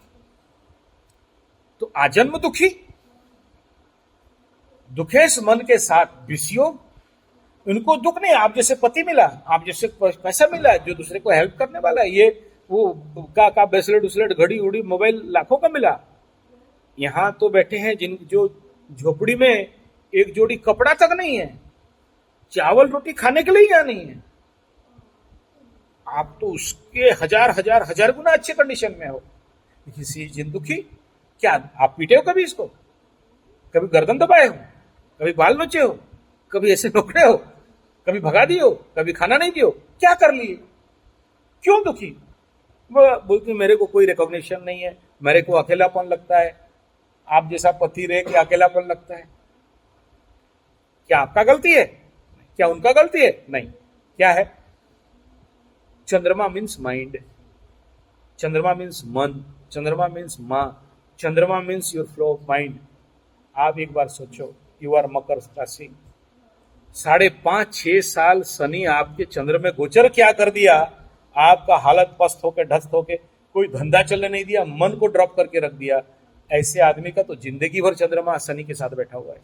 तो आजन्म दुखी, दुखेश मन के साथ विषयोग, उनको दुख नहीं, आप जैसे पति मिला, आप जैसे पैसा मिला, जो दूसरे को हेल्प करने वाला है, ये वो का ब्रेसलेट उस्लेट घड़ी उड़ी मोबाइल लाखों का मिला। यहां तो बैठे हैं जिन जो झोपड़ी में एक जोड़ी कपड़ा तक नहीं है, चावल रोटी खाने के लिए क्या नहीं है, आप तो उसके हजार गुना अच्छे कंडीशन में हो। किसी जिन दुखी, क्या आप पीटे हो कभी इसको? कभी गर्दन दबाए हो? कभी बाल नोचे हो? कभी ऐसे नोकड़े हो? कभी भगा दियो? कभी खाना नहीं दियो? क्या कर लिए? क्यों दुखी? वो बोलती मेरे को कोई रिकॉग्निशन नहीं है, मेरे को अकेलापन लगता है। आप जैसा पति रहे कि अकेलापन लगता है, क्या आपका गलती है? क्या उनका गलती है? नहीं। क्या है? चंद्रमा मीन्स माइंड, चंद्रमा मीन्स मन, चंद्रमा मीन्स मां, चंद्रमा means your flow of mind. आप एक बार सोचो, यू आर मकर राशि, 5.5-6 साल शनि आपके चंद्र में गोचर क्या कर दिया, आपका हालत पस्त होके ढस्त होके, कोई धंधा चलने नहीं दिया, मन को ड्रॉप करके रख दिया। ऐसे आदमी का तो जिंदगी भर चंद्रमा शनि के साथ बैठा हुआ है,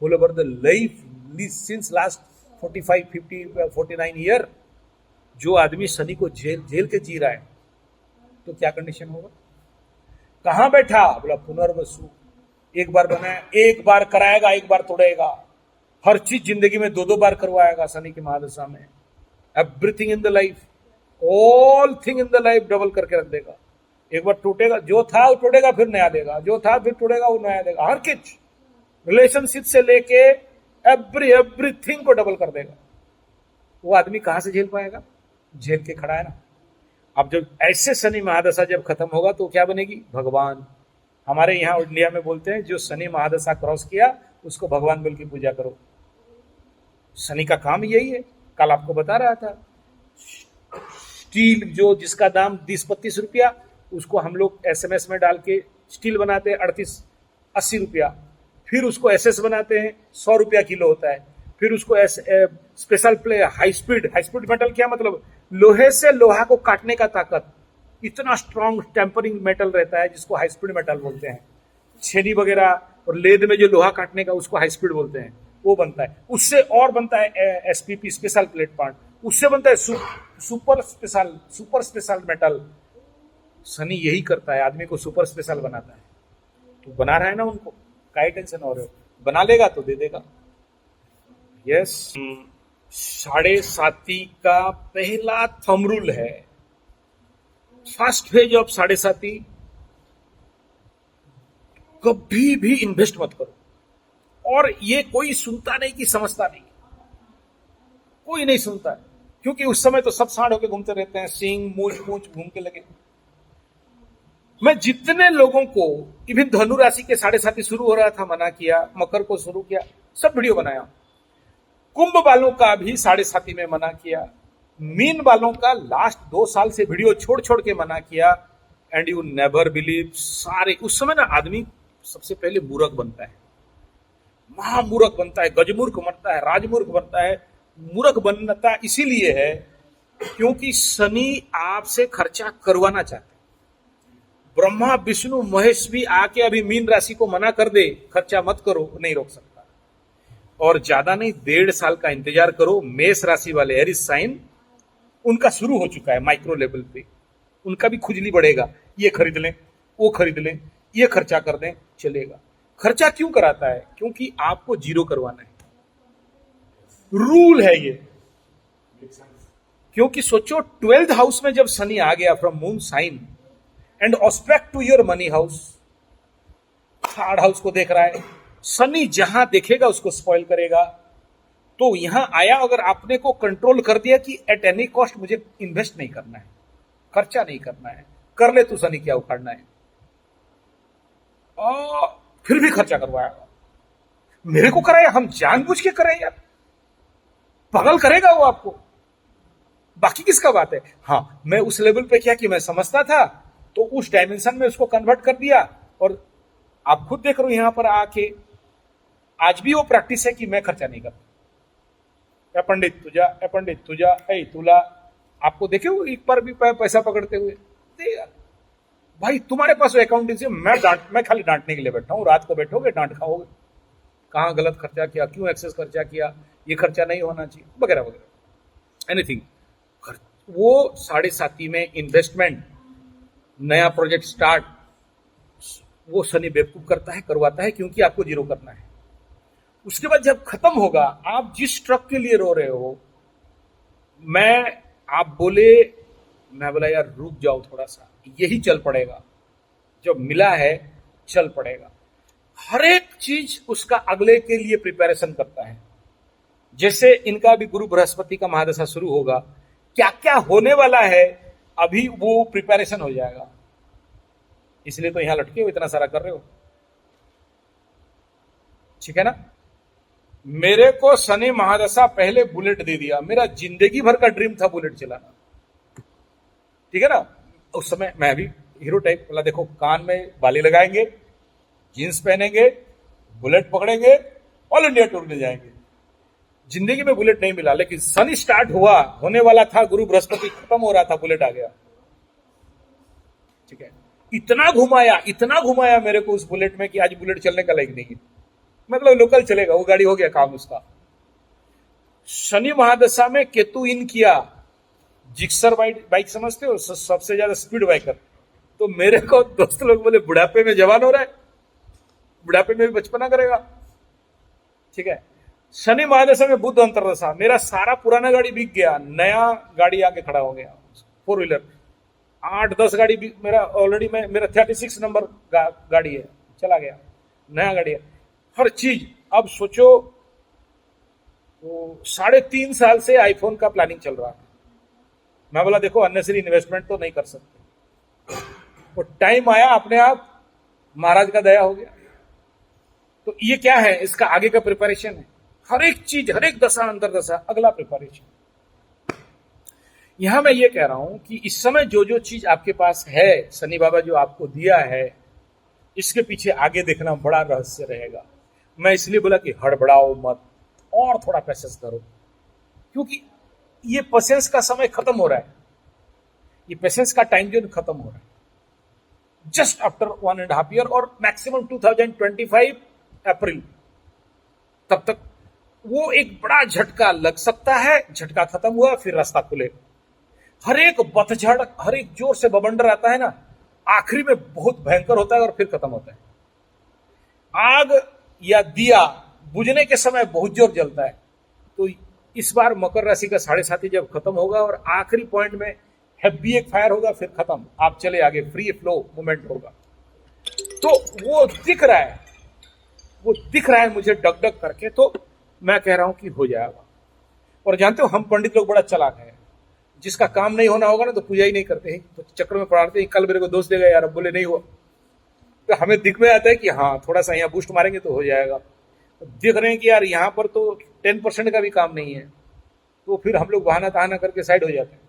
all over the life since last 45, 50, 49 year. जो आदमी शनि को झेल के जी रहा है, तो क्या कंडीशन होगा? कहां बैठा? बोला पुनर्वसु। एक बार बनाया, एक बार कराएगा, एक बार तोड़ेगा। हर चीज जिंदगी में 2-2 बार करवाएगा शनि की महादशा में। Everything in the life, all thing in the life double करके रख देगा। एक बार टूटेगा, जो था वो टूटेगा, फिर नया देगा, जो था फिर टूटेगा, वो नया देगा। हर चीज, रिलेशनशिप से लेके एवरीथिंग को डबल कर देगा। वो आदमी कहां से झेल पाएगा? झेल के खड़ा है ना। अब जब ऐसे शनि महादशा जब खत्म होगा तो क्या बनेगी? भगवान। हमारे यहाँ इंडिया में बोलते हैं, जो शनि महादशा क्रॉस किया उसको भगवान बोल की पूजा करो। शनि का काम यही है। कल आपको बता रहा था, स्टील जो जिसका दाम 20-25 रुपया, उसको हम लोग एसएमएस में डाल के स्टील बनाते हैं 38-80 रुपया। फिर उसको एसएस बनाते हैं, 100 रुपया किलो होता है। फिर उसको special play high speed metal, क्या मतलब? लोहे से लोहा को काटने का ताकत, इतना स्ट्रॉन्ग टेम्परिंग मेटल रहता है जिसको हाई स्पीड मेटल बोलते हैं। छेनी वगैरह और लेद में जो लोहा काटने का, उसको हाई स्पीड बोलते हैं, वो बनता है। उससे और बनता है एसपीपी, स्पेशल प्लेट पार्ट। उससे बनता है सुपर स्पेशल मेटल। शनि यही करता है, आदमी को सुपर स्पेशल बनाता है। तो बना रहा है ना उनको, काहे टेंशन हो रहे हो? बना लेगा तो दे देगा। यस, 7.5 का पहला थंब रूल है। फर्स्ट फेज ऑफ 7.5, कभी भी इन्वेस्ट मत करो। और ये कोई सुनता नहीं कि समझता नहीं, कोई नहीं सुनता है, क्योंकि उस समय तो सब सांड होके घूमते रहते हैं, सींग मूछ घूम के लगे। मैं जितने लोगों को, इवन धनु राशि के 7.5 शुरू हो रहा था मना किया, मकर को शुरू किया, सब वीडियो बनाया। कुंभ वालों का भी 7.5 में मना किया। मीन वालों का लास्ट 2 साल से वीडियो छोड़ छोड़ के मना किया। एंड यू नेवर बिलीव, सारे उस समय ना आदमी सबसे पहले मूर्ख बनता है, महामूर्ख बनता है, गजमूर्ख बनता है, राजमूर्ख बनता है। मूर्ख बनता इसीलिए है क्योंकि शनि आपसे खर्चा करवाना चाहते हैं। ब्रह्मा विष्णु महेश भी आके अभी मीन राशि को मना कर दे, खर्चा मत करो, नहीं रोक सकता। और ज्यादा नहीं, 1.5 साल का इंतजार करो। मेष राशि वाले एरिस साइन, उनका शुरू हो चुका है माइक्रो लेवल पे। उनका भी खुजली बढ़ेगा, ये खरीद लें, वो खरीद लें, ये खर्चा कर दें, चलेगा। खर्चा क्यों कराता है? क्योंकि आपको जीरो करवाना है, रूल है ये। क्योंकि सोचो, 12th हाउस में जब शनि आ गया from moon sign and aspect to your money house, 3rd house को देख रहा है शनि, जहां देखेगा उसको स्पॉइल करेगा। तो यहां आया, अगर आपने को कंट्रोल कर दिया कि एट एनी कॉस्ट मुझे इन्वेस्ट नहीं करना है, खर्चा नहीं करना है, कर ले तू शनि, क्या उखाड़ना है, और फिर भी खर्चा करवाया। मेरे को कराया, हम जानबूझ के कराए यार, पागल करेगा वो आपको। बाकी किसका बात है? हाँ, मैं उस लेवल पे क्या कि मैं समझता था, तो उस डायमेंशन में उसको कन्वर्ट कर दिया। और आप खुद देख रहे हो यहां पर आके, आज भी वो प्रैक्टिस है कि मैं खर्चा नहीं करता। पंडित तुझा, पंडित तुझा, तुला, आपको देखे हो एक बार भी पैसा पकड़ते हुए? भाई तुम्हारे पास अकाउंटेंसी, मैं खाली डांटने के लिए बैठा हूं। रात को बैठोगे, डांट खाओगे, कहां गलत खर्चा किया, क्यों एक्सेस खर्चा किया, ये खर्चा नहीं होना चाहिए, वगैरह वगैरह, एनीथिंग। वो 7.5 में इन्वेस्टमेंट, नया प्रोजेक्ट स्टार्ट, वो शनि बेवकूफ करता है, करवाता है, क्योंकि आपको जीरो करना है। उसके बाद जब खत्म होगा, आप जिस ट्रक के लिए रो रहे हो, आप बोले, मैं बोला यार रुक जाओ थोड़ा सा, यही चल पड़ेगा, जब मिला है चल पड़ेगा। हर एक चीज उसका अगले के लिए प्रिपरेशन करता है। जैसे इनका भी गुरु बृहस्पति का महादशा शुरू होगा, क्या क्या होने वाला है अभी वो प्रिपरेशन हो जाएगा। इसलिए तो यहां लटके हो, इतना सारा कर रहे हो, ठीक है ना। मेरे को शनि महादशा पहले बुलेट दे दिया, मेरा जिंदगी भर का ड्रीम था बुलेट चलाना, ठीक है ना। उस समय मैं भी हीरो टाइप, बोला देखो कान में बाली लगाएंगे, जीन्स पहनेंगे, बुलेट पकड़ेंगे, ऑल इंडिया टूर में जाएंगे। जिंदगी में बुलेट नहीं मिला, लेकिन शनि स्टार्ट हुआ, होने वाला था, गुरु बृहस्पति खत्म हो रहा था, बुलेट आ गया, ठीक है। इतना घुमाया मेरे को उस बुलेट में कि आज बुलेट चलने का लायक नहीं है, मतलब लोकल चलेगा, वो गाड़ी हो गया काम उसका। शनि महादशा में केतु इन किया, जिक्सर बाइक समझते हो, सबसे ज्यादा स्पीड बाइकर। तो मेरे को दोस्त लोग बोले बुढ़ापे में जवान हो रहा है, बुढ़ापे में भी बचपना करेगा, ठीक है। शनि महादशा में बुध अंतरदशा, मेरा सारा पुराना गाड़ी बिक गया, नया गाड़ी आके खड़ा हो गया, 4 व्हीलर 8-10 गाड़ी मेरा ऑलरेडी, मेरा 36 नंबर गाड़ी है, चला गया, नया गाड़ी है, हर चीज। अब सोचो, 3.5 साल से आईफोन का प्लानिंग चल रहा है। मैं बोला देखो अननेसरी इन्वेस्टमेंट तो नहीं कर सकते, वो टाइम आया अपने आप, महाराज का दया हो गया। तो ये क्या है, इसका आगे का प्रिपरेशन है, हर एक चीज, हर एक दशा अंतरदशा अगला प्रिपरेशन। यहां मैं ये कह रहा हूं कि इस समय जो जो चीज आपके पास है, शनि बाबा जो आपको दिया है, इसके पीछे आगे देखना बड़ा रहस्य रहेगा। मैं इसलिए बोला कि हड़बड़ाओ मत, और थोड़ा पेशेंस करो, क्योंकि ये पेशेंस का समय खत्म हो रहा है, ये पेशेंस का टाइम जो खत्म हो रहा है जस्ट आफ्टर 1.5 ईयर, और मैक्सिमम 2025 अप्रैल तब तक वो एक बड़ा झटका लग सकता है। झटका खत्म हुआ, फिर रास्ता खुले। हर एक पतझड़, हर एक जोर से बवंडर आता है ना, आखिरी में बहुत भयंकर होता है और फिर खत्म होता है। आग या दिया बुझने के समय बहुत जोर जलता है, तो इस बार मकर राशि का 7.5 जब खत्म होगा और आखिरी पॉइंट में हैवी एक फायर होगा, फिर खत्म, आप चले आगे, फ्री फ्लो मूवमेंट होगा। तो वो दिख रहा है मुझे डग डग करके, तो मैं कह रहा हूं कि हो जाएगा। और जानते हो हम पंडित लोग बड़ा चालाक है, जिसका काम नहीं होना होगा ना तो पूजा ही नहीं करते हैं, तो चक्र में पड़ाते हैं, कल मेरे को दोष देगा यार, अब बोले नहीं हुआ, तो हमें दिख में आता है कि हाँ थोड़ा सा यहाँ बूस्ट मारेंगे तो हो जाएगा। तो देख रहे हैं कि यार यहाँ पर तो 10% का भी काम नहीं है, तो फिर हम लोग बहाना तहाना करके साइड हो जाते हैं।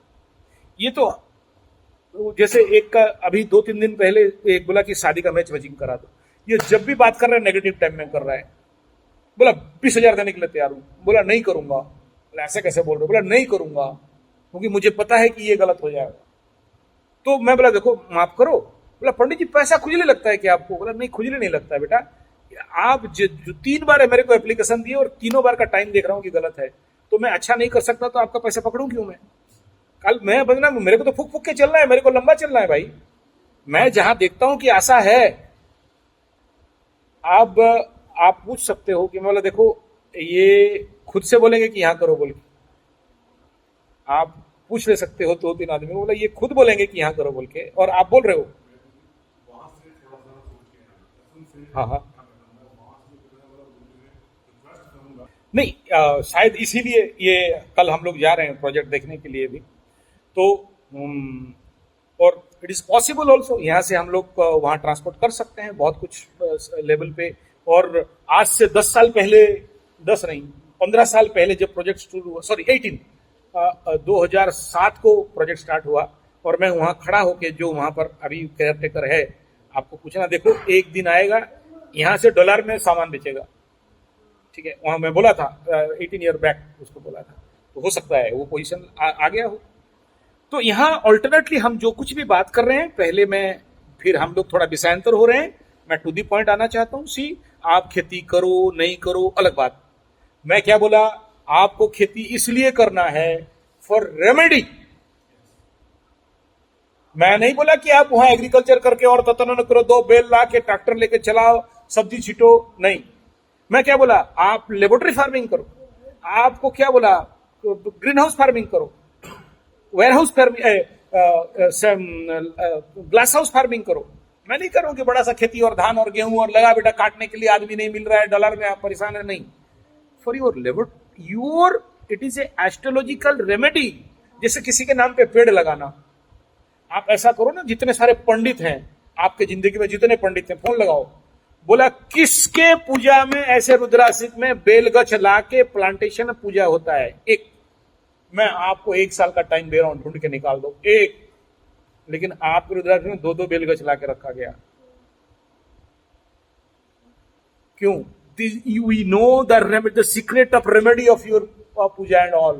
ये तो जैसे एक का अभी 2-3 दिन पहले एक बोला कि शादी का मैच मैचिंग करा दो, ये जब भी बात कर रहा है नेगेटिव टाइम में कर रहा है। बोला 20,000 देने के लिए तैयार हूं, बोला नहीं करूंगा, बोला ऐसे कैसे बोल रहे हो, बोला नहीं करूंगा क्योंकि मुझे पता है कि ये गलत हो जाएगा। तो मैं बोला देखो माफ करो, बोला पंडित जी पैसा खुजली लगता है क्या आपको, बोला नहीं खुजली नहीं लगता है बेटा, आप जो 3 बार है मेरे को एप्लीकेशन दिए और तीनों बार का टाइम देख रहा हूं कि गलत है, तो मैं अच्छा नहीं कर सकता, तो आपका पैसा पकड़ूं क्यों मैं? कल मैं बदना, मेरे को तो फूक फूक के चलना है, मेरे को लंबा चलना है भाई। मैं जहां देखता हूं कि आशा है, आप पूछ सकते हो कि मतलब देखो ये खुद से बोलेंगे कि यहां करो बोल के, आप पूछ ले सकते हो 2-3 आदमी, बोला ये खुद बोलेंगे कि यहां करो बोल के, और आप बोल रहे हो। हाँ हाँ नहीं, शायद इसीलिए ये कल हम लोग जा रहे हैं प्रोजेक्ट देखने के लिए भी, तो और इट इज पॉसिबल ऑल्सो, यहाँ से हम लोग वहाँ ट्रांसपोर्ट कर सकते हैं बहुत कुछ लेवल पे। और आज से 10 साल पहले, 10 नहीं 15 साल पहले जब प्रोजेक्ट शुरू हुआ, सॉरी 2007 को प्रोजेक्ट स्टार्ट हुआ, और मैं वहाँ खड़ा होके, जो वहाँ पर अभी केयर टेकर है, आपको पूछना, देखो एक दिन आएगा यहाँ से डॉलर में सामान बेचेगा, ठीक है, वहाँ मैं बोला था 18 ईयर बैक उसको बोला था, तो हो सकता है वो पोजीशन आ गया हो। तो यहाँ ऑल्टरनेटली हम जो कुछ भी बात कर रहे हैं, पहले मैं, फिर हम लोग थोड़ा विषयांतर हो रहे हैं, मैं टू दी पॉइंट आना चाहता हूं। सी, आप खेती करो नहीं करो अलग बात, मैं क्या बोला, आपको खेती इसलिए करना है फॉर रेमेडी। मैं नहीं बोला कि आप वहां एग्रीकल्चर करके और ततन करो, 2 बैल ला के ट्रैक्टर लेके चलाओ, सब्जी छिटो, नहीं। मैं क्या बोला, आप लेबोरेटरी फार्मिंग करो, आपको क्या बोला, ग्रीन हाउस फार्मिंग करो, warehouse farming, glasshouse farming करो। मैं नहीं करूं कि बड़ा सा खेती और धान और गेहूं और लगा बेटा, काटने के लिए आदमी नहीं मिल रहा है, डॉलर में आप परेशान है, नहीं। For your labour, your it is A astrological remedy. जैसे किसी के नाम पे पेड़ लगाना, आप ऐसा करो ना, जितने सारे पंडित हैं आपके जिंदगी में, जितने पंडित हैं, फोन लगाओ, बोला किसके पूजा में ऐसे रुद्रासिक में बेलगछ ला के प्लांटेशन पूजा होता है? एक, मैं आपको 1 साल का टाइम दे रहा हूं, ढूंढ के निकाल दो एक। लेकिन आपके रुद्रासिक में 2-2 बेलगछ ला के रखा गया। क्यों? We know the secret of remedy of your puja and all,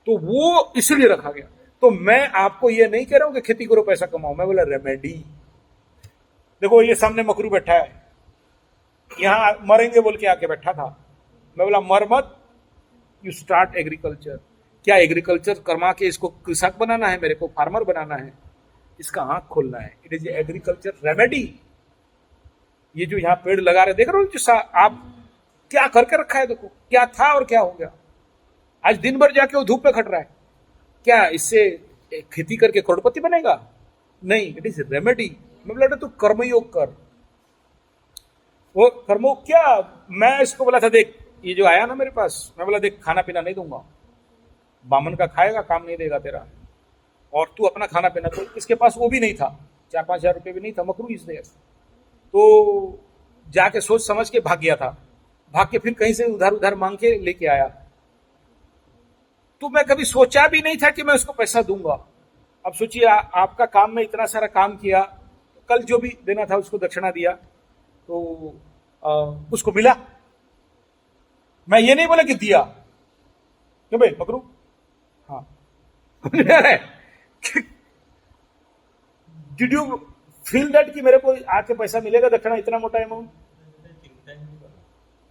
तो वो इसलिए रखा गया। तो मैं आपको ये नहीं कह रहा हूं कि खेती करो पैसा कमाओ, मैं बोला रेमेडी। देखो ये सामने मकरू बैठा है, यहां मरेंगे बोल के आके बैठा था। मैं बोला मर मत, यू स्टार्ट एग्रीकल्चर। क्या एग्रीकल्चर करमा के इसको कृषक बनाना है, मेरे को फार्मर बनाना है? इसका आंख खोलना है। It is agriculture remedy. ये जो यहाँ पेड़ लगा रहे, देख रहे हो जो आप क्या करके रखा है, देखो क्या था और क्या हो गया। आज दिन भर जाके वो धूप पे खट रहा है, क्या इससे खेती करके करोड़पति बनेगा? नहीं, इट इज रेमेडी। मैं बोला तू कर्मयोग कर। वो कर्मयोग क्या? मैं इसको बोला था देख, ये जो आया ना मेरे पास, मैं बोला देख खाना पीना नहीं दूंगा, बामन का खाएगा, काम नहीं देगा तेरा, और तू अपना खाना पीना। तो इसके पास वो भी नहीं था, 4-5 हजार रुपये भी नहीं था, मकरू इसलिए। तो जाके सोच समझ के भाग गया था, भाग के फिर कहीं से उधार उधार मांग के लेके आया। तो मैं कभी सोचा भी नहीं था कि मैं उसको पैसा दूंगा। अब सोचिए आपका काम में इतना सारा काम किया, कल जो भी देना था उसको दक्षिणा दिया, तो उसको मिला। मैं ये नहीं बोला कि दिया, क्यों भाई पकड़ू? हाँ डिड यू फील दैट कि मेरे को आके पैसा मिलेगा दक्षिणा, इतना मोटा अमाउंट?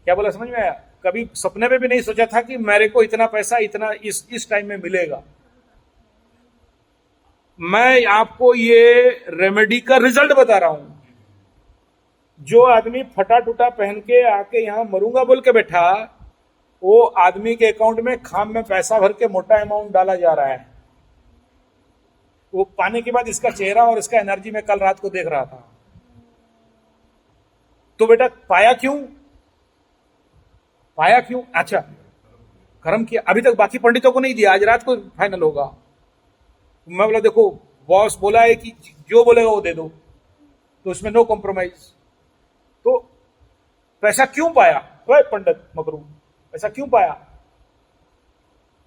क्या बोला, समझ में आया? कभी सपने में भी नहीं सोचा था कि मेरे को इतना पैसा इतना इस टाइम में मिलेगा। मैं आपको ये रेमेडी का रिजल्ट बता रहा हूं। जो आदमी फटा टूटा पहन के आके यहां मरूंगा बोल के बैठा, वो आदमी के अकाउंट में खाम में पैसा भर के मोटा अमाउंट डाला जा रहा है। वो पाने के बाद इसका चेहरा और इसका एनर्जी में कल रात को देख रहा था। तो बेटा पाया क्यों? पाया क्यों? अच्छा, कर्म किया। अभी तक बाकी पंडितों को नहीं दिया, आज रात को फाइनल होगा। मैं बोला देखो बॉस बोला है कि जो बोलेगा वो दे दो, तो उसमें नो कॉम्प्रोमाइज। तो पैसा क्यों पाया? ओए पंडित मकरू, पैसा क्यों पाया?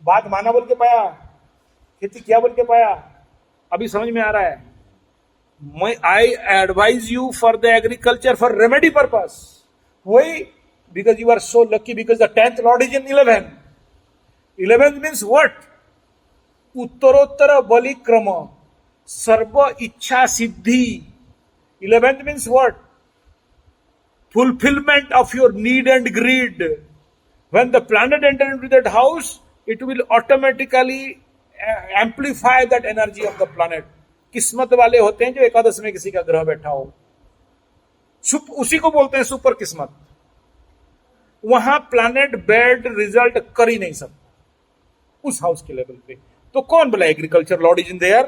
बात माना बोल के पाया, खेती किया बोल के पाया? अभी समझ में आ रहा है? मैं I advise you for the agriculture for remedy purpose. वही because you are so lucky, because the 10th lord is in 11. 11 means what? उत्तरोत्तर बलिक्रम सर्व इच्छा सिद्धि। 11th means what? Fulfillment of your need and greed. When the planet enters into that house, it will automatically amplify that energy of the planet. किस्मत वाले होते हैं जो एकादश में किसी का ग्रह बैठा हो, उसी को बोलते हैं सुपर किस्मत। वहां प्लैनेट बैड रिजल्ट कर ही नहीं सकता उस हाउस के लेवल पे। तो कौन बोला agriculture Lord is in their?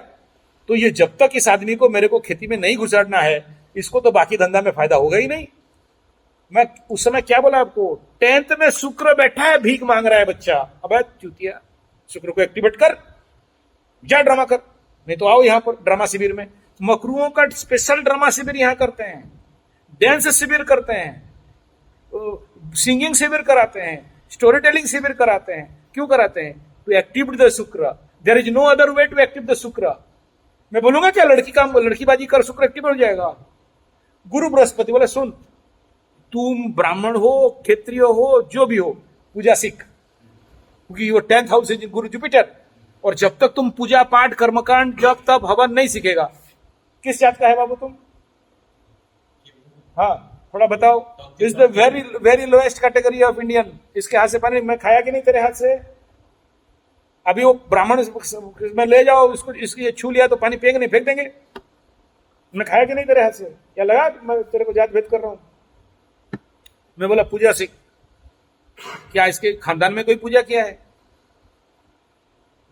तो ये जब तक इस आदमी को मेरे को खेती में नहीं घुसाड़ना है, इसको तो बाकी धंधा में फायदा होगा ही नहीं। मैं उस समय क्या बोला आपको? 10th में शुक्र बैठा है, भीख मांग रहा है बच्चा। अब चूतिया, शुक्र को एक्टिवेट कर, जा ड्रामा कर, नहीं तो आओ यहां पर ड्रामा शिविर में। मकरुओं का स्पेशल ड्रामा शिविर यहां करते हैं, डांस शिविर करते हैं, सिंगिंग शिविर कराते हैं, स्टोरी टेलिंग शिविर कराते हैं। क्यों कराते हैं? To active the Shukra. There is no other way to active the Shukra. मैं बोलूंगा क्या लड़कीबाजी कर शुक्र एक्टिव हो जाएगा? गुरु बृहस्पति बोले सुन, तुम ब्राह्मण हो, क्षत्रिय हो, जो भी हो, पूजा सीख, क्योंकि वो 10th house is Guru Jupiter. और जब तक तुम पूजा पाठ कर्मकांड जब तक हवन नहीं सीखेगा। किस जात का है बाबू तुम? हाँ थोड़ा बताओ। Is the very very lowest category of Indian. इसके हाथ से पानी मैं खाया कि नहीं तेरे हाथ से? अभी वो ब्राह्मण में ले जाओ, इसको इसकी छू लिया तो पानी पिएंगे नहीं, फेंक देंगे। मैं खाया कि नहीं तेरे हाथ से? क्या लगा मैं तेरे को जात भेद कर रहा हूं? मैं बोला पूजा सीख। क्या इसके खानदान में कोई पूजा किया है?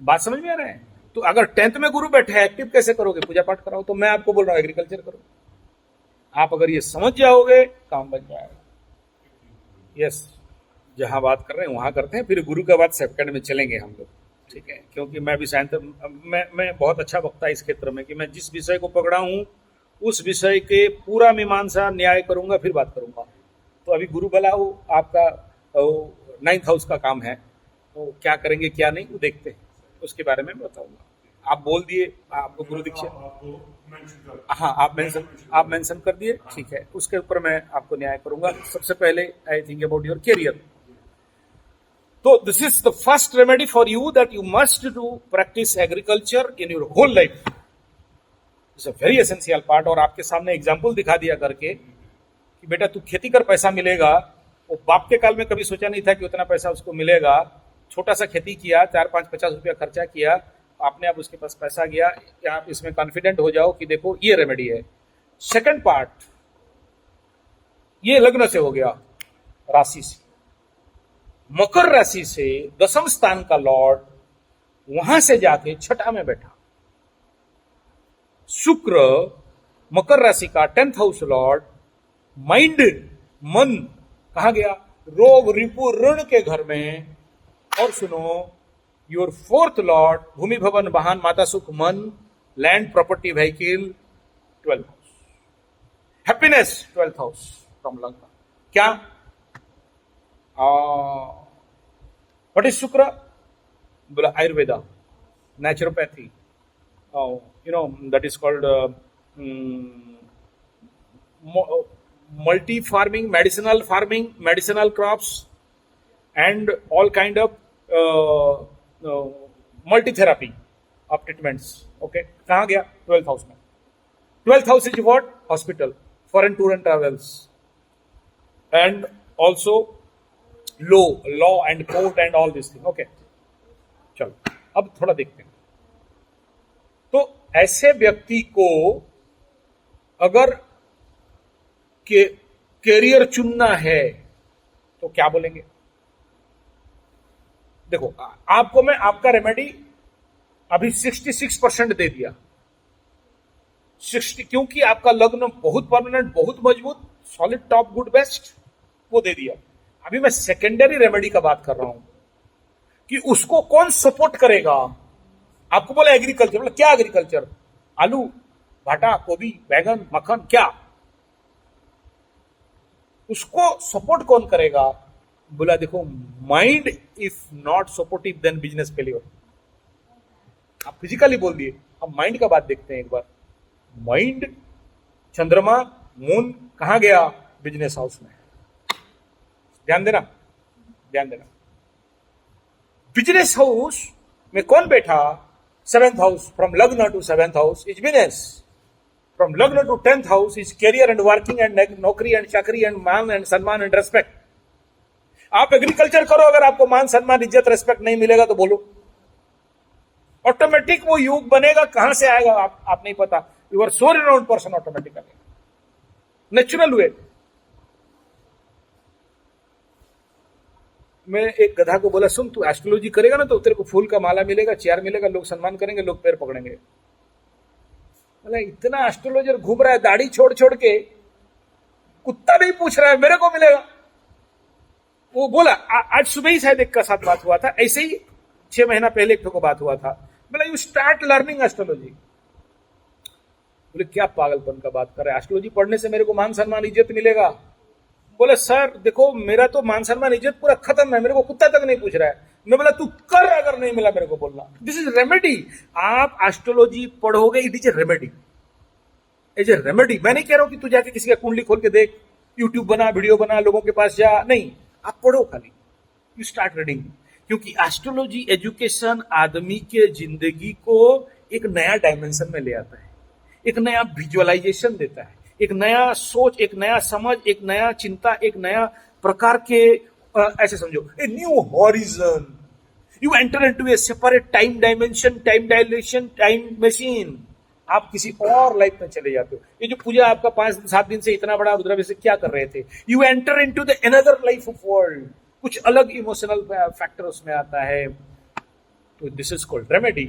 बात समझ में आ रहा है? तो अगर 10th में गुरु बैठे हैं, एक्टिव कैसे करोगे? पूजा पाठ कराओ। तो मैं आपको बोल रहा हूं एग्रीकल्चर करो। आप अगर ये समझ जाओगे काम बन जाएगा। यस, जहां बात कर रहे हैं वहां करते हैं, फिर गुरु का बात सेकंड में चलेंगे हम लोग, ठीक है? क्योंकि मैं भी मैं बहुत अच्छा वक्ता इस क्षेत्र में कि मैं जिस विषय को पकड़ा हूं उस विषय के पूरा मीमांसा न्याय करूंगा, फिर बात करूंगा। तो अभी गुरु भला वो आपका 9th हाउस का काम है, वो क्या करेंगे क्या नहीं वो देखते हैं, उसके बारे में बताऊंगा। आप बोल दिए आपको गुरु दीक्षा, हाँ आप मेंशन कर दिए, ठीक है, उसके ऊपर मैं आपको न्याय करूंगा। सबसे पहले I think about your career. तो this is the first remedy for you that you must do practice agriculture in your whole life. It's a very essential part. और आपके सामने एग्जाम्पल दिखा दिया करके कि बेटा तू खेती कर पैसा मिलेगा, वो बाप के काल में कभी सोचा नहीं था कि उतना पैसा उसको मिलेगा। छोटा सा खेती किया, 4-5-50 रुपया खर्चा किया, आपने अब उसके पास पैसा गया। आप इसमें कॉन्फिडेंट हो जाओ कि देखो ये रेमेडी है। सेकंड पार्ट, ये लग्न से हो गया, राशि से। मकर राशि से 10वें स्थान का लॉर्ड वहां से जाके छठा में बैठा। शुक्र मकर राशि का 10th हाउस लॉर्ड, माइंड मन कहा गया, रोग रिपु ऋण के घर में। और सुनो, योर 4th लॉर्ड भूमि भवन वाहन माता सुख मन land property vehicle 12th house, happiness 12th house from लग्न। क्या व्हाट इज शुक्र? बोला Ayurveda, naturopathy, you know that is called multi farming, medicinal crops and all kind of multi therapy of treatments. Okay, कहाँ गया? 12th हाउस में। 12th house is what? Hospital, foreign tour and travels, and also law and court and all these things. Okay, चलो अब थोड़ा देखते हैं। तो ऐसे व्यक्ति को अगर कैरियर चुनना है तो क्या बोलेंगे? देखो, आपको मैं आपका रेमेडी अभी 66% दे दिया। 60, क्योंकि आपका लग्न बहुत परमानेंट, बहुत मजबूत, सॉलिड, टॉप, गुड, बेस्ट, वो दे दिया। अभी मैं सेकेंडरी रेमेडी का बात कर रहा हूं कि उसको कौन सपोर्ट करेगा। आपको बोला एग्रीकल्चर, बोला क्या एग्रीकल्चर? आलू, भाटा, गोभी, बैगन, मक्खन, क्या? उसको सपोर्ट कौन करेगा? बोला देखो, mind if not supportive then business failure. आप फिजिकली बोल दिए, अब माइंड का बात देखते हैं एक बार। माइंड, चंद्रमा, मून कहां गया? बिजनेस हाउस में। ध्यान देना, ध्यान देना। बिजनेस हाउस में कौन बैठा? 7th house. फ्रॉम लग्न to 7th house is business, from लग्न to 10th house is career and working and नौकरी एंड चाकरी एंड मान एंड सम्मान एंड रेस्पेक्ट। आप एग्रीकल्चर करो, अगर आपको मान सम्मान इज्जत रेस्पेक्ट नहीं मिलेगा तो बोलो, ऑटोमेटिक वो युग बनेगा। कहां से आएगा आप नहीं पता। You are so renowned person, automatically natural हुए। मैं एक गधा को बोला, सुन तू एस्ट्रोलॉजी करेगा ना तो तेरे को फूल का माला मिलेगा, चेयर मिलेगा, लोग सम्मान करेंगे, लोग पैर पकड़ेंगे। बोला इतना एस्ट्रोलॉजर घूम रहा है दाढ़ी छोड़ छोड़ के, कुत्ता नहीं पूछ रहा है मेरे को मिलेगा। वो बोला आज सुबह ही शायद एक का साथ बात हुआ था, ऐसे ही 6 महीना पहले एक को बात हुआ था। बोला यू स्टार्ट लर्निंग एस्ट्रोलॉजी। बोले क्या पागलपन का बात कर रहे हैं, एस्ट्रोलॉजी पढ़ने से मेरे को मान सम्मान इज्जत मिलेगा? बोले सर देखो, मेरा तो मान सम्मान इज्जत पूरा खत्म है, मेरे को कुत्ता तक नहीं पूछ रहा है। मैं बोला तू कर, अगर नहीं मिला मेरे को बोलना। This is remedy. आप एस्ट्रोलॉजी पढ़ोगे, it is a remedy, as a remedy. मैं नहीं कह रहा हूं कि तू जाके किसी का कुंडली खोल के देख, यूट्यूब बना, वीडियो बना, लोगों के पास जा, नहीं, आप पढ़ो खाली, यू स्टार्ट रीडिंग। क्योंकि एस्ट्रोलॉजी एजुकेशन आदमी के जिंदगी को एक नया डायमेंशन में ले आता है, एक नया विजुअलाइजेशन देता है, एक नया सोच, एक नया समझ, एक नया चिंता, एक नया प्रकार के ऐसे समझो, a new horizon. You enter into A separate time dimension, time dilation, time machine. आप किसी और लाइफ में चले जाते हो। ये जो पूजा आपका 5-7 दिन से इतना बड़ा रुद्राभिषेक क्या कर रहे थे? You enter into the another life of world. कुछ अलग इमोशनल फैक्टर उसमें आता है। तो दिस इज कॉल्ड रेमेडी।